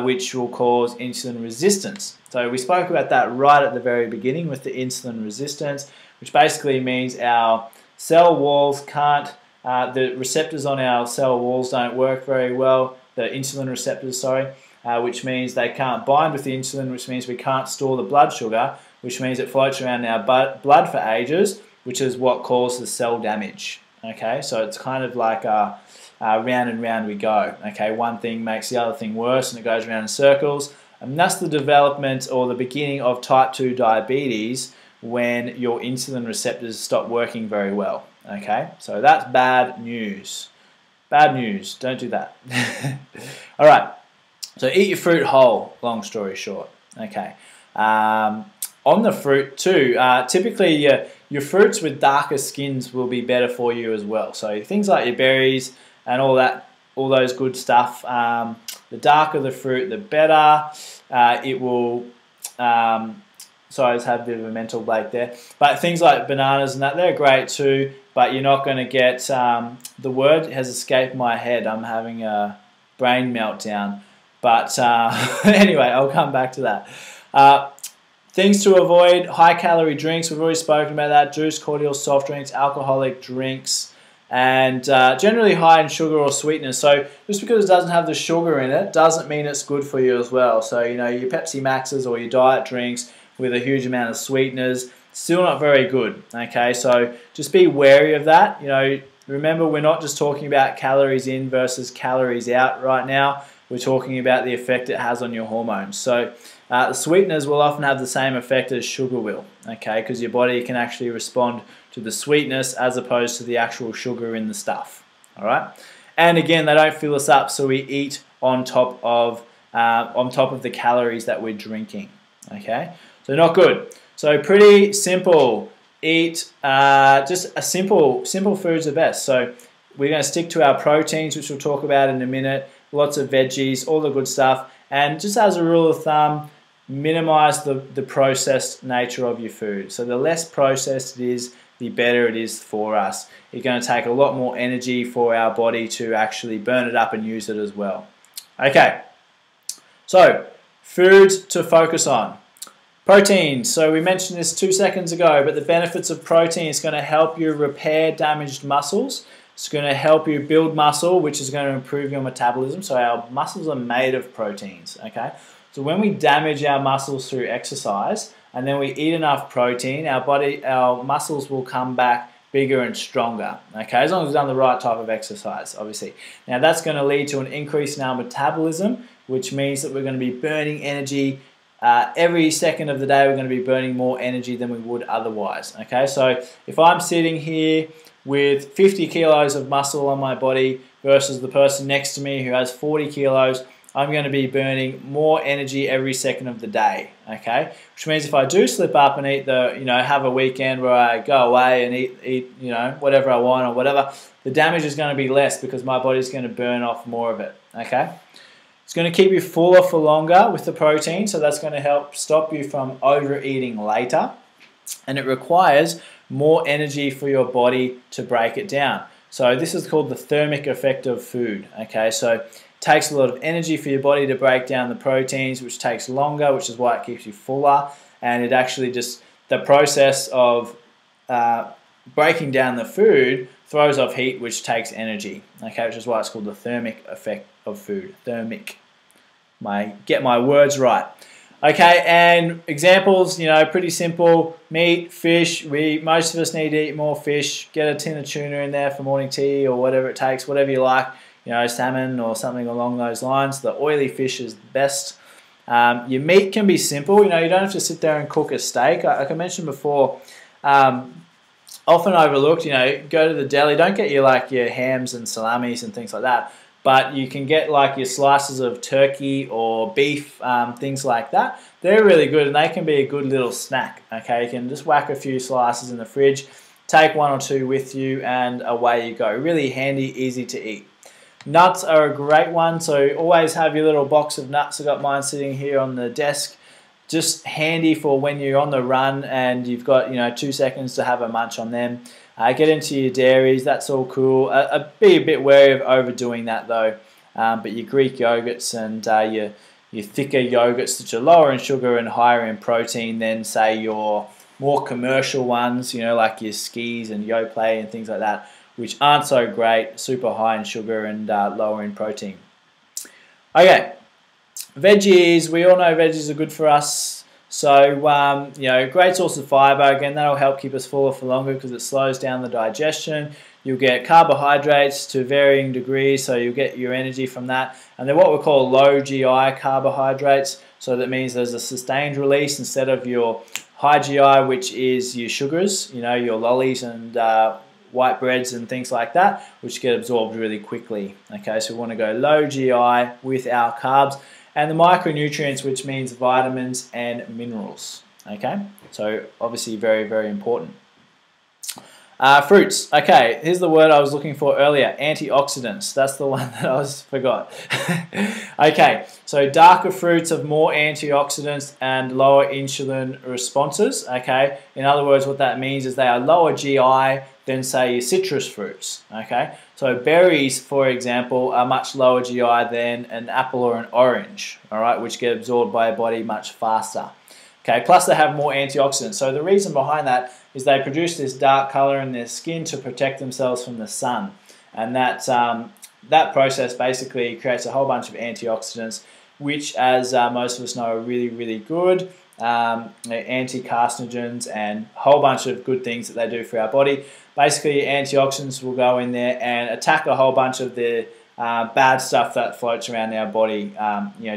which will cause insulin resistance. So we spoke about that right at the very beginning with the insulin resistance, which basically means our cell walls can't, the receptors on our cell walls don't work very well, the insulin receptors, sorry, which means they can't bind with the insulin, which means we can't store the blood sugar, which means it floats around our blood for ages, which is what causes cell damage. Okay, so it's kind of like round and round we go. Okay, one thing makes the other thing worse and it goes around in circles. And that's the development or the beginning of type 2 diabetes, when your insulin receptors stop working very well. Okay, so that's bad news. Bad news, don't do that. All right, so eat your fruit whole, long story short. Okay, on the fruit too, typically your fruits with darker skins will be better for you as well. So things like your berries and all that, all those good stuff, the darker the fruit, the better. It will, sorry, I just had a bit of a mental blank there. But things like bananas and that, they're great too, but you're not going to get, the word has escaped my head. I'm having a brain meltdown. But anyway, I'll come back to that. Things to avoid: high-calorie drinks. We've already spoken about that. Juice, cordial, soft drinks, alcoholic drinks, and generally high in sugar or sweetness. So just because it doesn't have the sugar in it doesn't mean it's good for you as well. So your Pepsi Maxes or your diet drinks with a huge amount of sweeteners, still not very good. Okay, so just be wary of that. Remember, we're not just talking about calories in versus calories out right now. We're talking about the effect it has on your hormones. So the sweeteners will often have the same effect as sugar will, okay, because your body can actually respond to the sweetness as opposed to the actual sugar in the stuff, all right? And again, they don't fill us up, so we eat on top of the calories that we're drinking, okay? So not good. So pretty simple. eat just a simple foods are best. So we're going to stick to our proteins, which we'll talk about in a minute, lots of veggies, all the good stuff. And just as a rule of thumb, minimize the processed nature of your food. So the less processed it is, the better it is for us. It's going to take a lot more energy for our body to actually burn it up and use it as well. Okay, so foods to focus on. Protein. So we mentioned this 2 seconds ago, but the benefits of protein is going to help you repair damaged muscles. It's going to help you build muscle, which is going to improve your metabolism. So our muscles are made of proteins, okay? So when we damage our muscles through exercise and then we eat enough protein, our muscles will come back bigger and stronger, okay? As long as we've done the right type of exercise, obviously. Now that's going to lead to an increase in our metabolism, which means that we're going to be burning energy every second of the day. We're going to be burning more energy than we would otherwise, okay? So if I'm sitting here with 50 kilos of muscle on my body versus the person next to me who has 40 kilos, I'm going to be burning more energy every second of the day, okay? Which means if I do slip up and eat have a weekend where I go away and eat whatever I want or whatever, the damage is going to be less because my body's going to burn off more of it, okay? It's going to keep you fuller for longer with the protein, so that's going to help stop you from overeating later. And it requires more energy for your body to break it down. So this is called the thermic effect of food, okay? So it takes a lot of energy for your body to break down the proteins, which takes longer, which is why it keeps you fuller. And it actually the process of breaking down the food throws off heat, which takes energy, okay? Which is why it's called the thermic effect of food. Thermic. Get my words right. Okay, and examples, pretty simple. Meat, fish. Most of us need to eat more fish. Get a tin of tuna in there for morning tea or whatever it takes, whatever you like. Salmon or something along those lines. The oily fish is the best. Your meat can be simple. You don't have to sit there and cook a steak. Like I mentioned before, often overlooked. Go to the deli. Don't get your hams and salamis and things like that. But you can get your slices of turkey or beef, things like that. They're really good and they can be a good little snack, okay? You can just whack a few slices in the fridge, take 1 or 2 with you and away you go. Really handy, easy to eat. Nuts are a great one, so always have your little box of nuts. I've got mine sitting here on the desk. Just handy for when you're on the run and you've got 2 seconds to have a munch on them. Get into your dairies, that's all cool. Be a bit wary of overdoing that though. But your Greek yogurts and your thicker yogurts that are lower in sugar and higher in protein than say your more commercial ones, like your Skis and Yoplait and things like that, which aren't so great, super high in sugar and lower in protein. Okay, veggies, we all know veggies are good for us. So, great source of fiber. Again, that'll help keep us fuller for longer because it slows down the digestion. You'll get carbohydrates to varying degrees, so you'll get your energy from that. And they're what we call low GI carbohydrates. So that means there's a sustained release instead of your high GI, which is your sugars, your lollies and white breads and things like that, which get absorbed really quickly. Okay, so we want to go low GI with our carbs. And the micronutrients, which means vitamins and minerals. Okay, so obviously very, very important. Fruits. Okay, here's the word I was looking for earlier. Antioxidants. That's the one that I forgot. Okay, so darker fruits have more antioxidants and lower insulin responses. Okay, in other words, what that means is they are lower GI than say your citrus fruits. Okay, so berries, for example, are much lower GI than an apple or an orange. All right, which get absorbed by your body much faster. Okay, plus they have more antioxidants. So the reason behind that is they produce this dark color in their skin to protect themselves from the sun, and that process basically creates a whole bunch of antioxidants, which, as most of us know, are really, really good. Anti-carcinogens and a whole bunch of good things that they do for our body. Basically, antioxidants will go in there and attack a whole bunch of the bad stuff that floats around our body,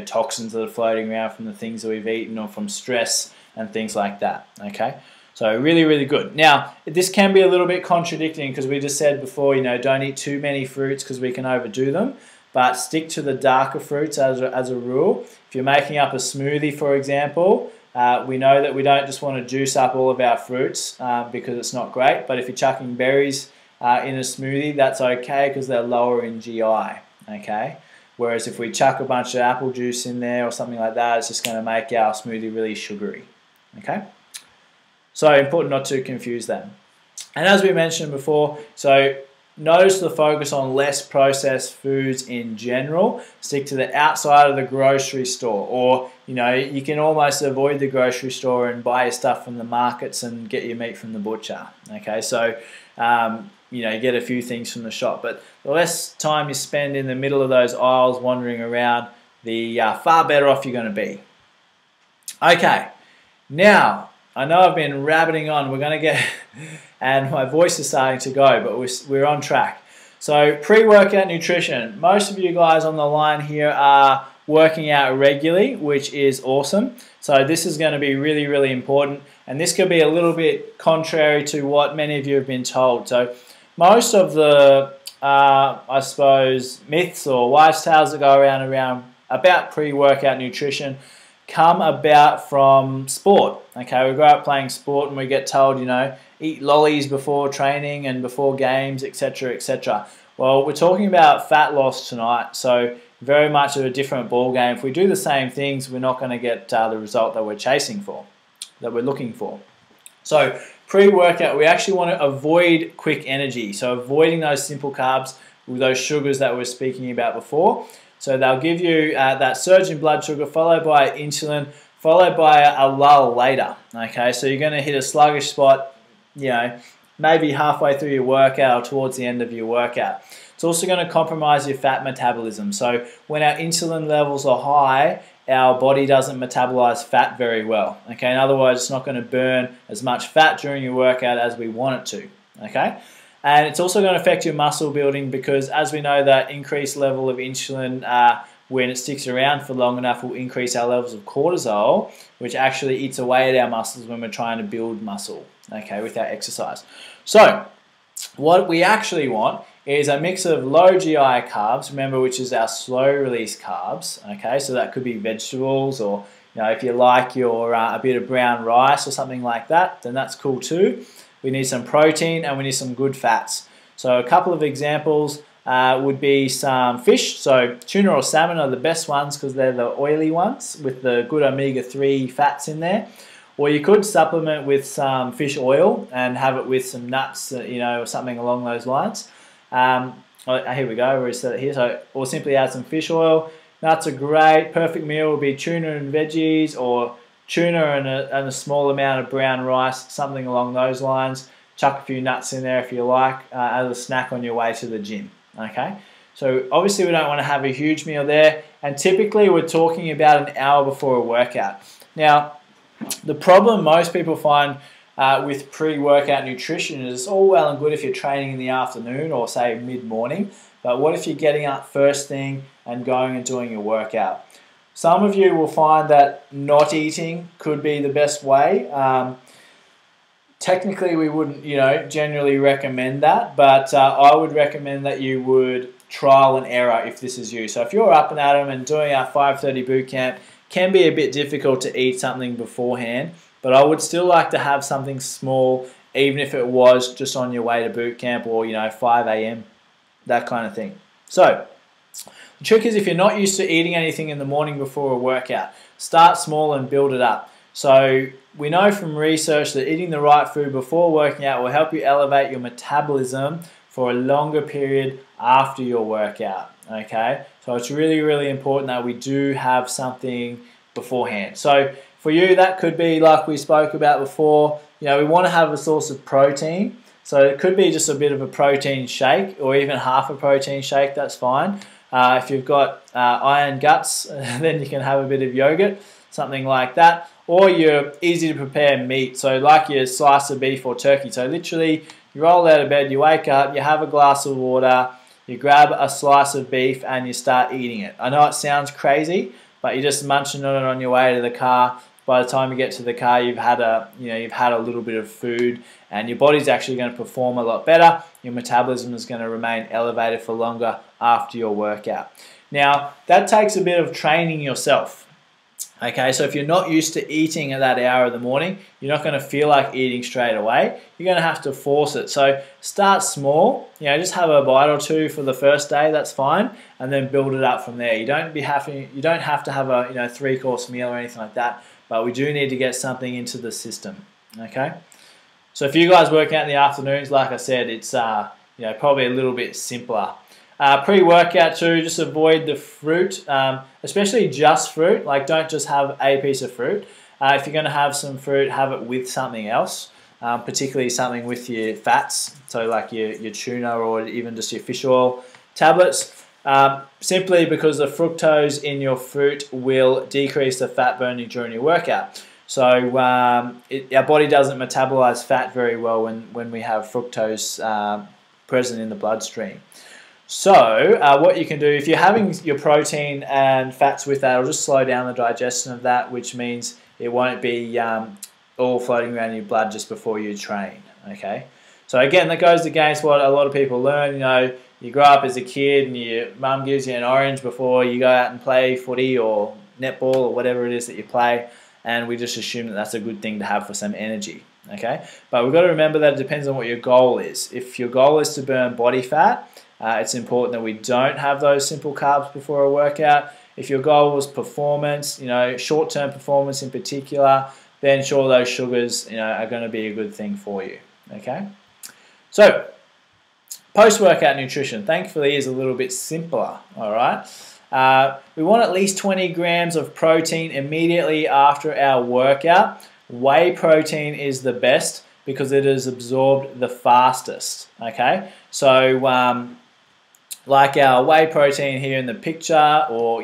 toxins that are floating around from the things that we've eaten or from stress and things like that, okay? So really, really good. Now, this can be a little bit contradicting because we just said before, don't eat too many fruits because we can overdo them, but stick to the darker fruits as a rule. If you're making up a smoothie, for example, We know that we don't just want to juice up all of our fruits because it's not great, but if you're chucking berries in a smoothie, that's okay because they're lower in GI, okay? Whereas if we chuck a bunch of apple juice in there or something like that, it's just going to make our smoothie really sugary, okay? So important not to confuse them. And as we mentioned before, so notice the focus on less processed foods in general. Stick to the outside of the grocery store, or you can almost avoid the grocery store and buy your stuff from the markets and get your meat from the butcher. Okay, so you get a few things from the shop, but the less time you spend in the middle of those aisles wandering around, the far better off you're going to be. Okay, now I know I've been rabbiting on. We're going to get, and my voice is starting to go, but we're on track. So pre-workout nutrition. Most of you guys on the line here are working out regularly, which is awesome. So this is going to be really, really important. And this could be a little bit contrary to what many of you have been told. So most of the, I suppose, myths or wives' tales that go around about pre-workout nutrition come about from sport. Okay, we grow up playing sport and we get told, eat lollies before training and before games, etc., etc. Well, we're talking about fat loss tonight, so very much of a different ball game. If we do the same things, we're not going to get the result that we're chasing for, that we're looking for. So pre-workout, we actually want to avoid quick energy, so avoiding those simple carbs with those sugars that we were speaking about before. So they'll give you that surge in blood sugar followed by insulin, followed by a lull later. Okay, so you're going to hit a sluggish spot, maybe halfway through your workout or towards the end of your workout. It's also going to compromise your fat metabolism. So when our insulin levels are high, our body doesn't metabolize fat very well. Okay, in other words, it's not going to burn as much fat during your workout as we want it to. Okay. And it's also going to affect your muscle building because, as we know, that increased level of insulin when it sticks around for long enough will increase our levels of cortisol, which actually eats away at our muscles when we're trying to build muscle, okay, with our exercise. So what we actually want is a mix of low GI carbs, remember, which is our slow release carbs, okay, so that could be vegetables or, if you like your a bit of brown rice or something like that, then that's cool too. We need some protein and we need some good fats. So a couple of examples would be some fish. So tuna or salmon are the best ones because they're the oily ones with the good omega-3 fats in there. Or you could supplement with some fish oil and have it with some nuts, or something along those lines. Here we go, we set it here. So, or simply add some fish oil. Nuts are great. Perfect meal would be tuna and veggies, or tuna and a small amount of brown rice, something along those lines. Chuck a few nuts in there if you like, as a snack on your way to the gym. Okay, so obviously we don't want to have a huge meal there, and typically we're talking about an hour before a workout. Now, the problem most people find with pre-workout nutrition is it's all well and good if you're training in the afternoon or say mid-morning, but what if you're getting up first thing and going and doing your workout? Some of you will find that not eating could be the best way. Technically, we wouldn't, generally recommend that, but I would recommend that you would trial and error if this is you. So if you're up and at 'em and doing our 5:30 boot camp, can be a bit difficult to eat something beforehand, but I would still like to have something small, even if it was just on your way to boot camp or 5 a.m., that kind of thing. So the trick is, if you're not used to eating anything in the morning before a workout, start small and build it up. So we know from research that eating the right food before working out will help you elevate your metabolism for a longer period after your workout, okay? So it's really, really important that we do have something beforehand. So for you, that could be, like we spoke about before, we want to have a source of protein. So it could be just a bit of a protein shake or even half a protein shake, that's fine. If you've got iron guts, then you can have a bit of yogurt, something like that. Or your easy to prepare meat, so like your slice of beef or turkey. So literally, you roll out of bed, you wake up, you have a glass of water, you grab a slice of beef and you start eating it. I know it sounds crazy, but you're just munching on it on your way to the car. By the time you get to the car, you've had a little bit of food, and your body's actually going to perform a lot better. Your metabolism is going to remain elevated for longer after your workout. Now, that takes a bit of training yourself. Okay, so if you're not used to eating at that hour of the morning, you're not going to feel like eating straight away. You're going to have to force it. So start small, just have a bite or two for the first day, that's fine, and then build it up from there. You don't have to have a 3-course meal or anything like that, but we do need to get something into the system. Okay? So if you guys work out in the afternoons, like I said, it's probably a little bit simpler. Pre-workout too, just avoid the fruit, especially just fruit. Like, don't just have a piece of fruit. If you're going to have some fruit, have it with something else, particularly something with your fats, so like your tuna or even just your fish oil tablets, simply because the fructose in your fruit will decrease the fat burning during your workout. So our body doesn't metabolize fat very well when we have fructose present in the bloodstream. So what you can do, if you're having your protein and fats with that, it'll just slow down the digestion of that, which means it won't be all floating around in your blood just before you train. Okay. So again, that goes against what a lot of people learn. You grow up as a kid and your mum gives you an orange before you go out and play footy or netball or whatever it is that you play, and we just assume that that's a good thing to have for some energy. Okay. But we've got to remember that it depends on what your goal is. If your goal is to burn body fat, it's important that we don't have those simple carbs before a workout. If your goal was performance, short-term performance in particular, then sure, those sugars, are going to be a good thing for you. Okay. So, post-workout nutrition, thankfully, is a little bit simpler. All right. We want at least 20 grams of protein immediately after our workout. Whey protein is the best because it is absorbed the fastest. Okay. So, like our whey protein here in the picture, or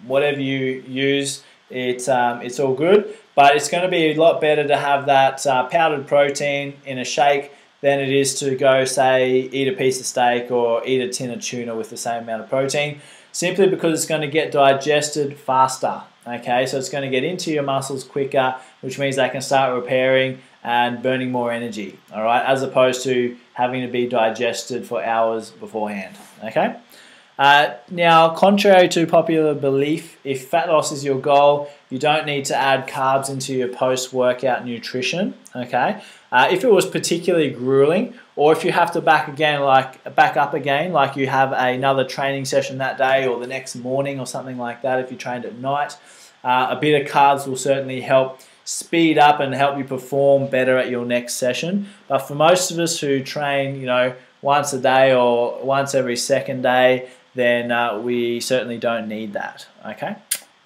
whatever you use, it's all good. But it's going to be a lot better to have that powdered protein in a shake than it is to go, say, eat a piece of steak or eat a tin of tuna with the same amount of protein, simply because it's going to get digested faster. Okay, so it's going to get into your muscles quicker, which means they can start repairing and burning more energy, all right, as opposed to having to be digested for hours beforehand. Okay. Now, contrary to popular belief, if fat loss is your goal, you don't need to add carbs into your post-workout nutrition. Okay. If it was particularly grueling, or if you have to back up again, like you have another training session that day or the next morning or something like that, if you trained at night, a bit of carbs will certainly help speed up and help you perform better at your next session. But for most of us who train, once a day or once every second day, then we certainly don't need that. Okay,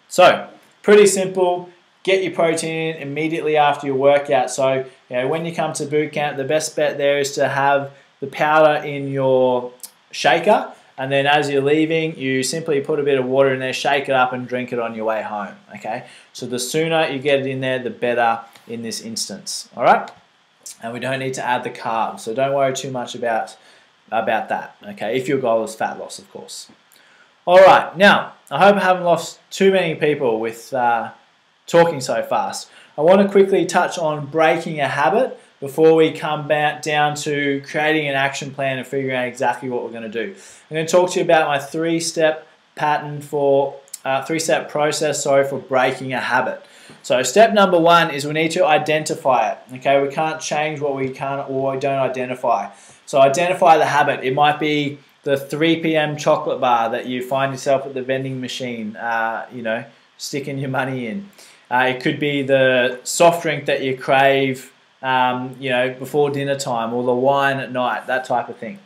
so pretty simple. Get your protein in immediately after your workout. So when you come to boot camp, the best bet there is to have the powder in your shaker, and then as you're leaving, you simply put a bit of water in there, shake it up, and drink it on your way home. Okay, so the sooner you get it in there, the better in this instance. All right, and we don't need to add the carbs, so don't worry too much about that. Okay, if your goal is fat loss, of course. All right, now I hope I haven't lost too many people with talking so fast. I want to quickly touch on breaking a habit before we come back down to creating an action plan and figuring out exactly what we're going to do. I'm going to talk to you about my three-step process for breaking a habit. So step number one is we need to identify it. Okay, we can't change what we can't or we don't identify. So identify the habit. It might be the 3 p.m. chocolate bar that you find yourself at the vending machine, sticking your money in. It could be the soft drink that you crave, before dinner time, or the wine at night, that type of thing.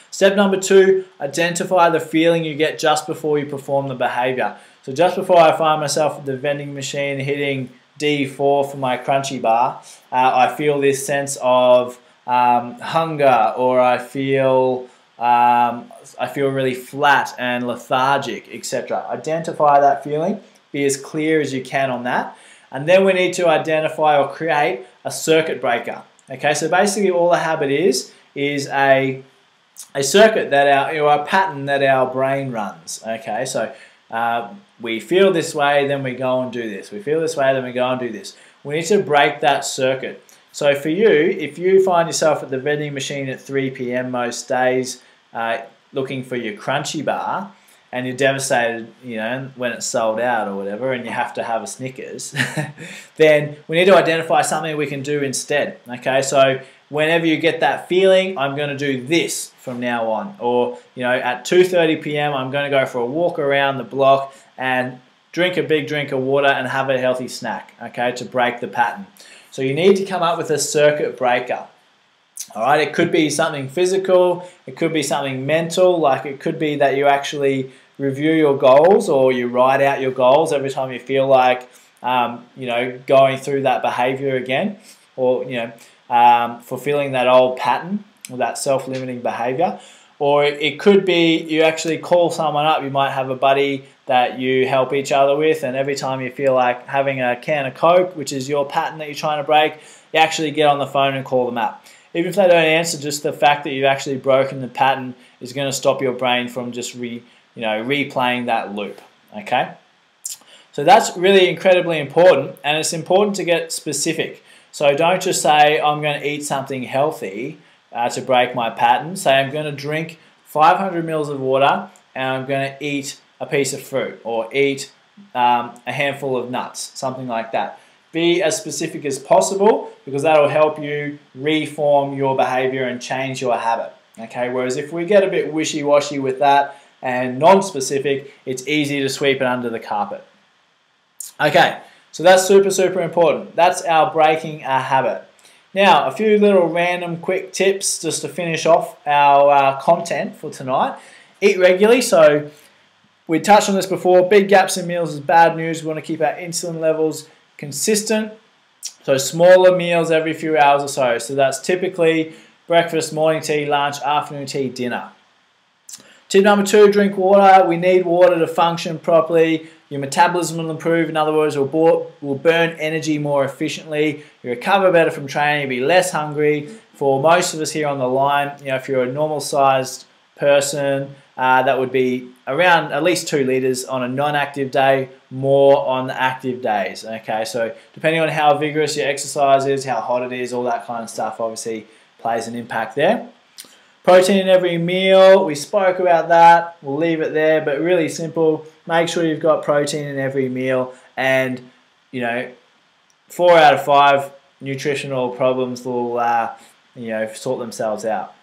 Step number two, identify the feeling you get just before you perform the behavior. So just before I find myself at the vending machine hitting D4 for my crunchy bar, I feel this sense of hunger, or I feel really flat and lethargic, etc. Identify that feeling. Be as clear as you can on that. And then we need to identify or create a circuit breaker. Okay, so basically all the habit is a circuit that a pattern that our brain runs. Okay, so we feel this way, then we go and do this. We feel this way, then we go and do this. We need to break that circuit. So for you, if you find yourself at the vending machine at 3 p.m. most days looking for your crunchy bar, and you're devastated, when it's sold out or whatever, and you have to have a Snickers, then we need to identify something we can do instead. Okay, so whenever you get that feeling, I'm going to do this from now on. Or, at 2:30 p.m., I'm going to go for a walk around the block and drink a big drink of water and have a healthy snack, okay, to break the pattern. So you need to come up with a circuit breaker. All right, it could be something physical, it could be something mental, like it could be that you actually review your goals or you write out your goals every time you feel like, going through that behavior again, or, fulfilling that old pattern or that self-limiting behavior. Or it could be you actually call someone up. You might have a buddy that you help each other with, and every time you feel like having a can of Coke, which is your pattern that you're trying to break, you actually get on the phone and call them up. Even if they don't answer, just the fact that you've actually broken the pattern is going to stop your brain from just replaying that loop. Okay? So that's really incredibly important, and it's important to get specific. So don't just say, I'm going to eat something healthy to break my pattern. Say, I'm going to drink 500 mils of water and I'm going to eat a piece of fruit or eat a handful of nuts, something like that. Be as specific as possible, because that will help you reform your behavior and change your habit. Okay? Whereas if we get a bit wishy-washy with that and non-specific, it's easy to sweep it under the carpet. Okay, so that's super, super important. That's our breaking a habit. Now, a few little random quick tips just to finish off our content for tonight. Eat regularly. So we touched on this before. Big gaps in meals is bad news. We want to keep our insulin levels consistent. So smaller meals every few hours or so. So that's typically breakfast, morning tea, lunch, afternoon tea, dinner. Tip number 2, drink water. We need water to function properly. Your metabolism will improve. In other words, will burn energy more efficiently. You recover better from training. You'll be less hungry. For most of us here on the line, if you're a normal-sized person, that would be around at least 2 liters on a non-active day, more on the active days. Okay, so depending on how vigorous your exercise is, how hot it is, all that kind of stuff obviously plays an impact there. Protein in every meal, we spoke about that. We'll leave it there, but really simple. Make sure you've got protein in every meal, and 4 out of 5 nutritional problems will sort themselves out.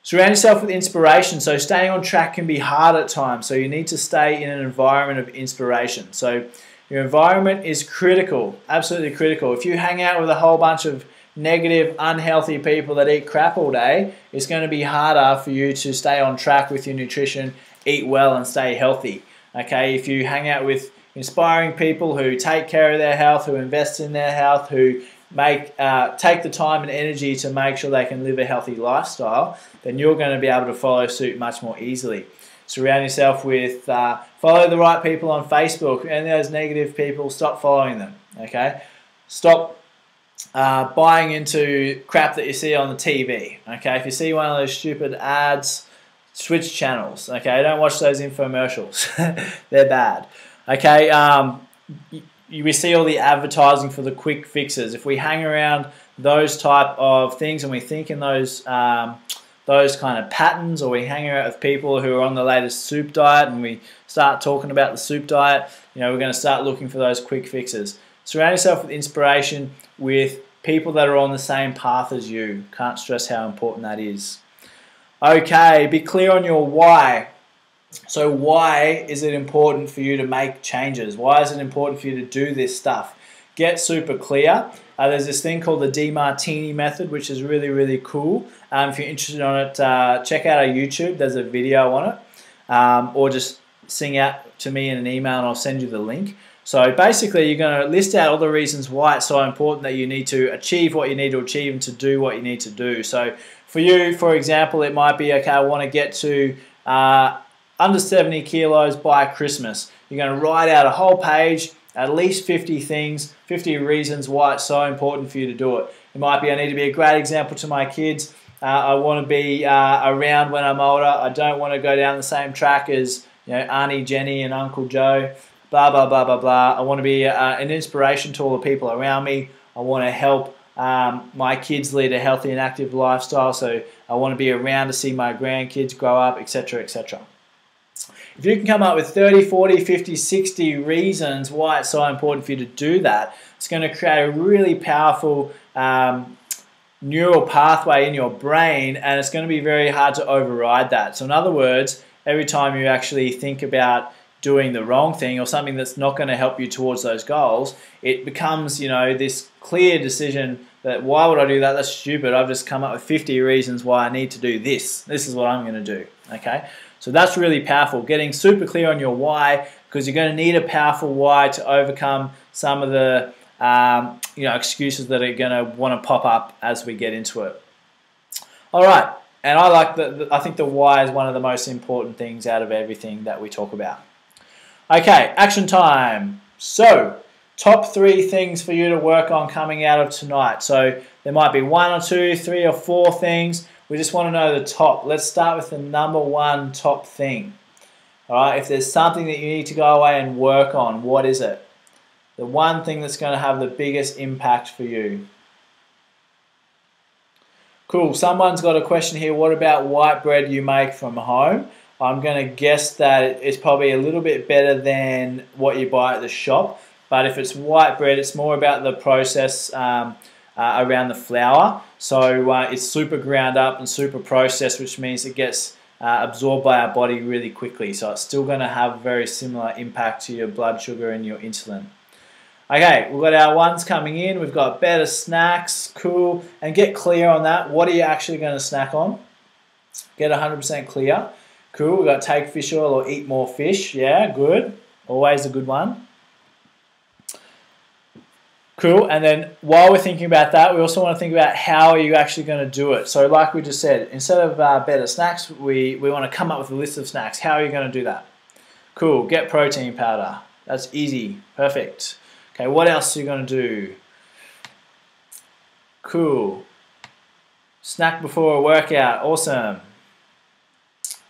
Surround yourself with inspiration. So staying on track can be hard at times, so you need to stay in an environment of inspiration. So your environment is critical, absolutely critical. If you hang out with a whole bunch of negative, unhealthy people that eat crap all day, it's going to be harder for you to stay on track with your nutrition, eat well and stay healthy. Okay, if you hang out with inspiring people who take care of their health, who invest in their health, who take the time and energy to make sure they can live a healthy lifestyle, then you're going to be able to follow suit much more easily. Surround yourself with, follow the right people on Facebook, and those negative people, stop following them. Okay, stop buying into crap that you see on the TV. Okay, if you see one of those stupid ads, switch channels. Okay, don't watch those infomercials. They're bad. Okay, we see all the advertising for the quick fixes. If we hang around those type of things and we think in those kind of patterns, or we hang around with people who are on the latest soup diet and we start talking about the soup diet, we're going to start looking for those quick fixes. Surround yourself with inspiration, with people that are on the same path as you. Can't stress how important that is. Okay, be clear on your why. So why is it important for you to make changes? Why is it important for you to do this stuff? Get super clear. There's this thing called the DeMartini method, which is really, really cool. If you're interested on it, check out our YouTube. There's a video on it. Or just sing out to me in an email and I'll send you the link. So basically, you're going to list out all the reasons why it's so important that you need to achieve what you need to achieve and to do what you need to do. So for you, for example, it might be, okay, I want to get to under 70 kilos by Christmas. You're going to write out a whole page, at least 50 things, 50 reasons why it's so important for you to do it. It might be, I need to be a great example to my kids. I want to be around when I'm older. I don't want to go down the same track as Auntie Jenny and Uncle Joe. Blah, blah, blah, blah, blah. I want to be an inspiration to all the people around me. I want to help my kids lead a healthy and active lifestyle. So I want to be around to see my grandkids grow up, etc., etc. If you can come up with 30, 40, 50, 60 reasons why it's so important for you to do that, it's going to create a really powerful neural pathway in your brain, and it's going to be very hard to override that. So in other words, every time you actually think about doing the wrong thing or something that's not going to help you towards those goals, it becomes, you know, this clear decision that why would I do that? That's stupid. I've just come up with 50 reasons why I need to do this. This is what I'm going to do. Okay, so that's really powerful. Getting super clear on your why, because you're going to need a powerful why to overcome some of the excuses that are going to want to pop up as we get into it. All right, and I think the why is one of the most important things out of everything that we talk about. Okay, action time. So, top 3 things for you to work on coming out of tonight. So, there might be 1 or 2, 3 or 4 things. We just want to know the top. Let's start with the number 1 top thing. All right, if there's something that you need to go away and work on, what is it? The one thing that's going to have the biggest impact for you. Cool, someone's got a question here. What about white bread you make from home? I'm going to guess that it's probably a little bit better than what you buy at the shop. But if it's white bread, it's more about the process around the flour. So it's super ground up and super processed, which means it gets absorbed by our body really quickly. So it's still going to have a very similar impact to your blood sugar and your insulin. Okay, we've got our ones coming in. We've got better snacks, cool. And get clear on that. What are you actually going to snack on? Get 100% clear. Cool, we've got take fish oil or eat more fish. Yeah, good. Always a good one. Cool, and then while we're thinking about that, we also want to think about how are you actually going to do it. So like we just said, instead of better snacks, we want to come up with a list of snacks. How are you going to do that? Cool, get protein powder. That's easy, perfect. Okay, what else are you going to do? Cool. Snack before a workout, awesome.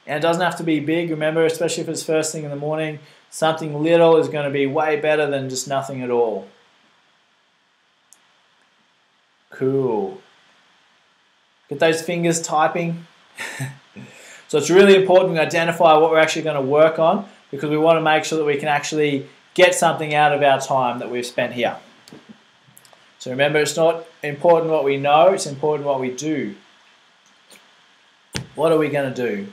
And it doesn't have to be big, remember, especially if it's first thing in the morning, something little is going to be way better than just nothing at all. Cool. Get those fingers typing. So it's really important to identify what we're actually going to work on, because we want to make sure that we can actually get something out of our time that we've spent here. So remember, it's not important what we know, it's important what we do. What are we going to do?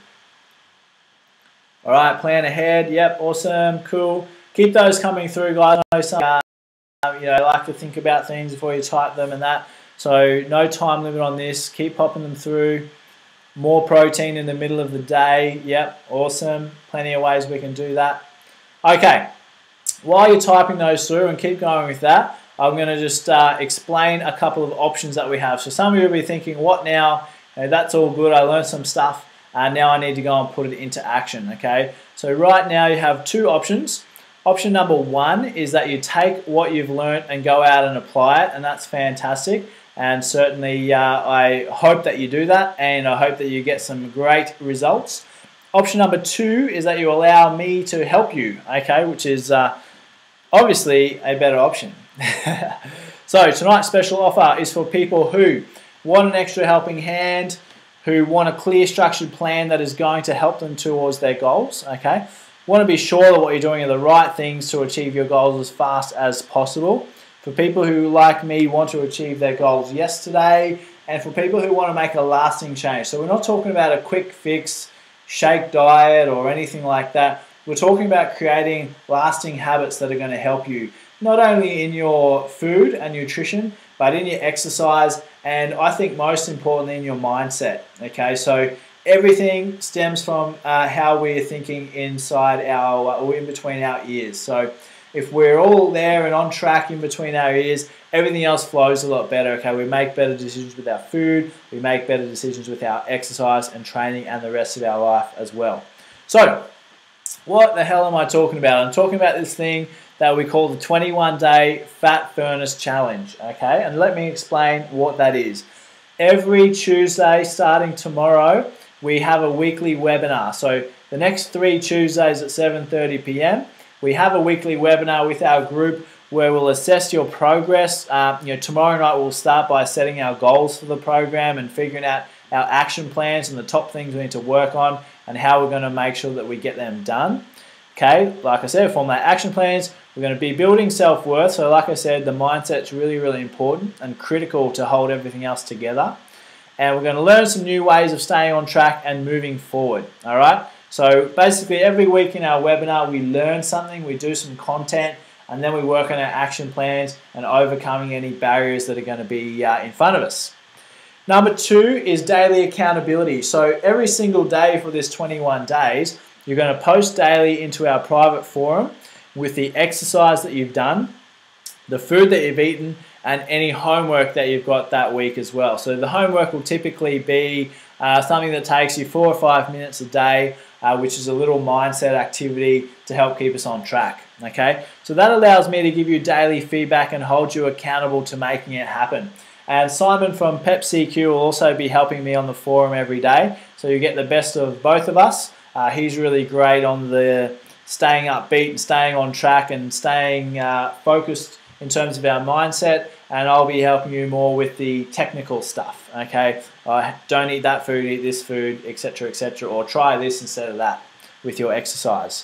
All right, plan ahead. Yep, awesome, cool. Keep those coming through, guys. I know some like to think about things before you type them and that. So no time limit on this. Keep popping them through. More protein in the middle of the day. Yep, awesome. Plenty of ways we can do that. Okay, while you're typing those through, and keep going with that, I'm going to just explain a couple of options that we have. So some of you will be thinking, what now? That's all good. I learned some stuff. Now I need to go and put it into action, okay? So right now you have 2 options. Option number 1 is that you take what you've learned and go out and apply it, and that's fantastic. And certainly I hope that you do that, and I hope that you get some great results. Option number 2 is that you allow me to help you, okay? Which is obviously a better option. So tonight's special offer is for people who want an extra helping hand, who want a clear structured plan that is going to help them towards their goals, okay? Want to be sure that what you're doing are the right things to achieve your goals as fast as possible. For people who, like me, want to achieve their goals yesterday, and for people who want to make a lasting change. So we're not talking about a quick fix, shake diet or anything like that. We're talking about creating lasting habits that are going to help you, not only in your food and nutrition, but in your exercise, and I think most importantly in your mindset, okay? So everything stems from how we're thinking inside our, or in between our ears. So if we're all there and on track in between our ears, everything else flows a lot better, okay? We make better decisions with our food, we make better decisions with our exercise and training and the rest of our life as well. So what the hell am I talking about? I'm talking about this thing that we call the 21-day Fat Furnace Challenge, okay? And let me explain what that is. Every Tuesday, starting tomorrow, we have a weekly webinar. So the next 3 Tuesdays at 7:30 p.m., we have a weekly webinar with our group where we'll assess your progress. Tomorrow night we'll start by setting our goals for the program and figuring out our action plans and the top things we need to work on. and how we're going to make sure that we get them done. Okay, like I said, formulate action plans. We're going to be building self-worth. So like I said, the mindset's really, really important and critical to hold everything else together. And we're going to learn some new ways of staying on track and moving forward. All right. So basically every week in our webinar, we learn something, we do some content, and then we work on our action plans and overcoming any barriers that are going to be in front of us. Number 2 is daily accountability. So every single day for this 21 days, you're going to post daily into our private forum with the exercise that you've done, the food that you've eaten, and any homework that you've got that week as well. So the homework will typically be something that takes you 4 or 5 minutes a day, which is a little mindset activity to help keep us on track. Okay, so that allows me to give you daily feedback and hold you accountable to making it happen. And Simon from PepCQ will also be helping me on the forum every day, so you get the best of both of us. He's really great on the staying upbeat and staying on track and staying focused in terms of our mindset, and I'll be helping you more with the technical stuff. Okay, don't eat that food, eat this food, etc., or try this instead of that with your exercise.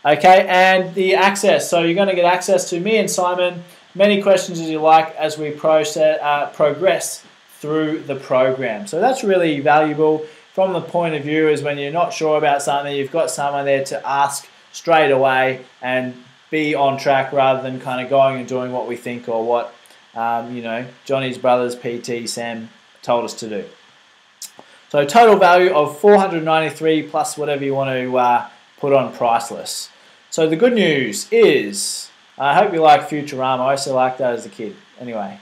Okay, and the access. So you're going to get access to me and Simon, many questions as you like, as we progress through the program. So that's really valuable from the point of view is when you're not sure about something, you've got someone there to ask straight away and be on track rather than kind of going and doing what we think or what Johnny's brothers, PT, Sam told us to do. So total value of $493 plus whatever you want to put on priceless. So the good news is, I hope you like Futurama. I also liked that as a kid. Anyway,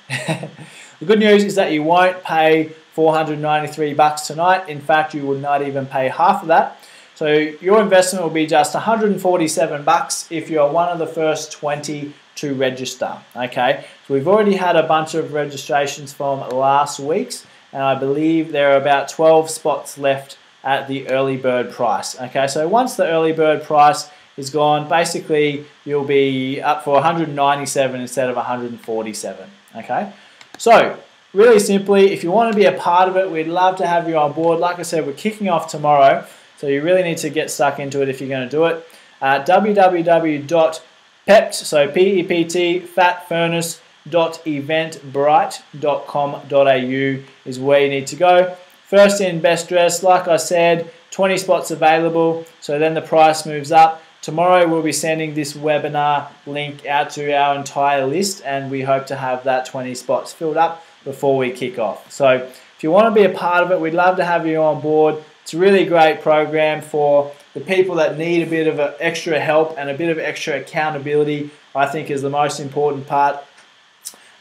the good news is that you won't pay $493 tonight. In fact, you would not even pay half of that. So your investment will be just $147 if you're one of the first 20 to register. Okay, so we've already had a bunch of registrations from last week's, and I believe there are about 12 spots left at the early bird price. Okay, so once the early bird price is gone, basically you'll be up for $197 instead of $147. Okay, so really simply, if you want to be a part of it, we'd love to have you on board. Like I said, we're kicking off tomorrow, so you really need to get stuck into it if you're going to do it. www.pept, so P-E-P-T, fatfurnace.eventbrite.com.au is where you need to go. First in, best dressed. Like I said, 20 spots available, so then the price moves up. Tomorrow we'll be sending this webinar link out to our entire list, and we hope to have that 20 spots filled up before we kick off. So if you want to be a part of it, we'd love to have you on board. It's a really great program for the people that need a bit of extra help and a bit of extra accountability, I think is the most important part.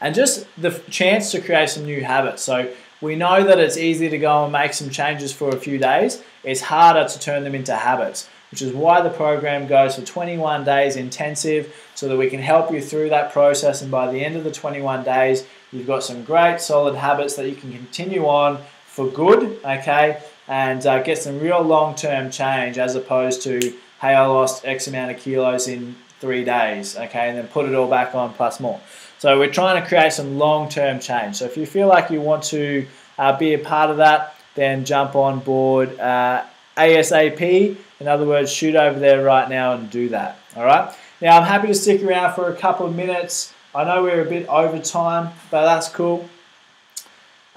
And just the chance to create some new habits. So we know that it's easy to go and make some changes for a few days. It's harder to turn them into habits, which is why the program goes for 21 days intensive, so that we can help you through that process, and by the end of the 21 days you've got some great solid habits that you can continue on for good, okay, and get some real long-term change, as opposed to, hey, I lost X amount of kilos in 3 days, okay, and then put it all back on plus more. So we're trying to create some long-term change. So if you feel like you want to be a part of that, then jump on board ASAP. In other words, shoot over there right now and do that. All right. Now, I'm happy to stick around for a couple of minutes. I know we're a bit over time, but that's cool.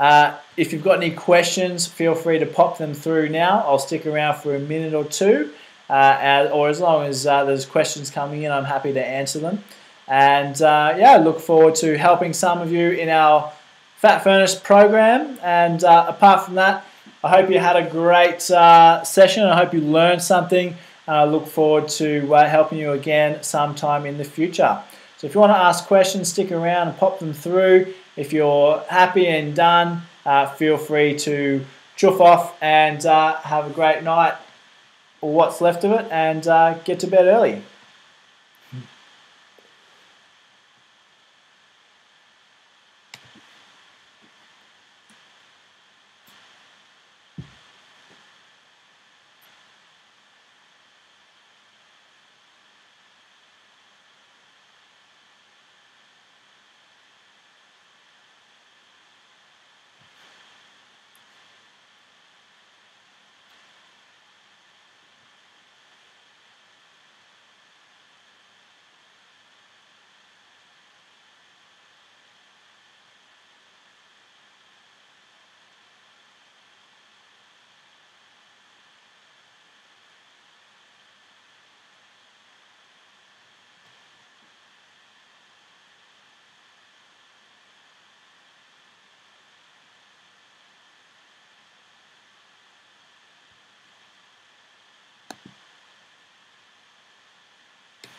If you've got any questions, feel free to pop them through now. I'll stick around for a minute or two, or as long as there's questions coming in, I'm happy to answer them. And yeah, look forward to helping some of you in our Fat Furnace program. And apart from that, I hope you had a great session. I hope you learned something. I look forward to helping you again sometime in the future. So if you want to ask questions, stick around and pop them through. If you're happy and done, feel free to chuff off and have a great night, or what's left of it, and get to bed early.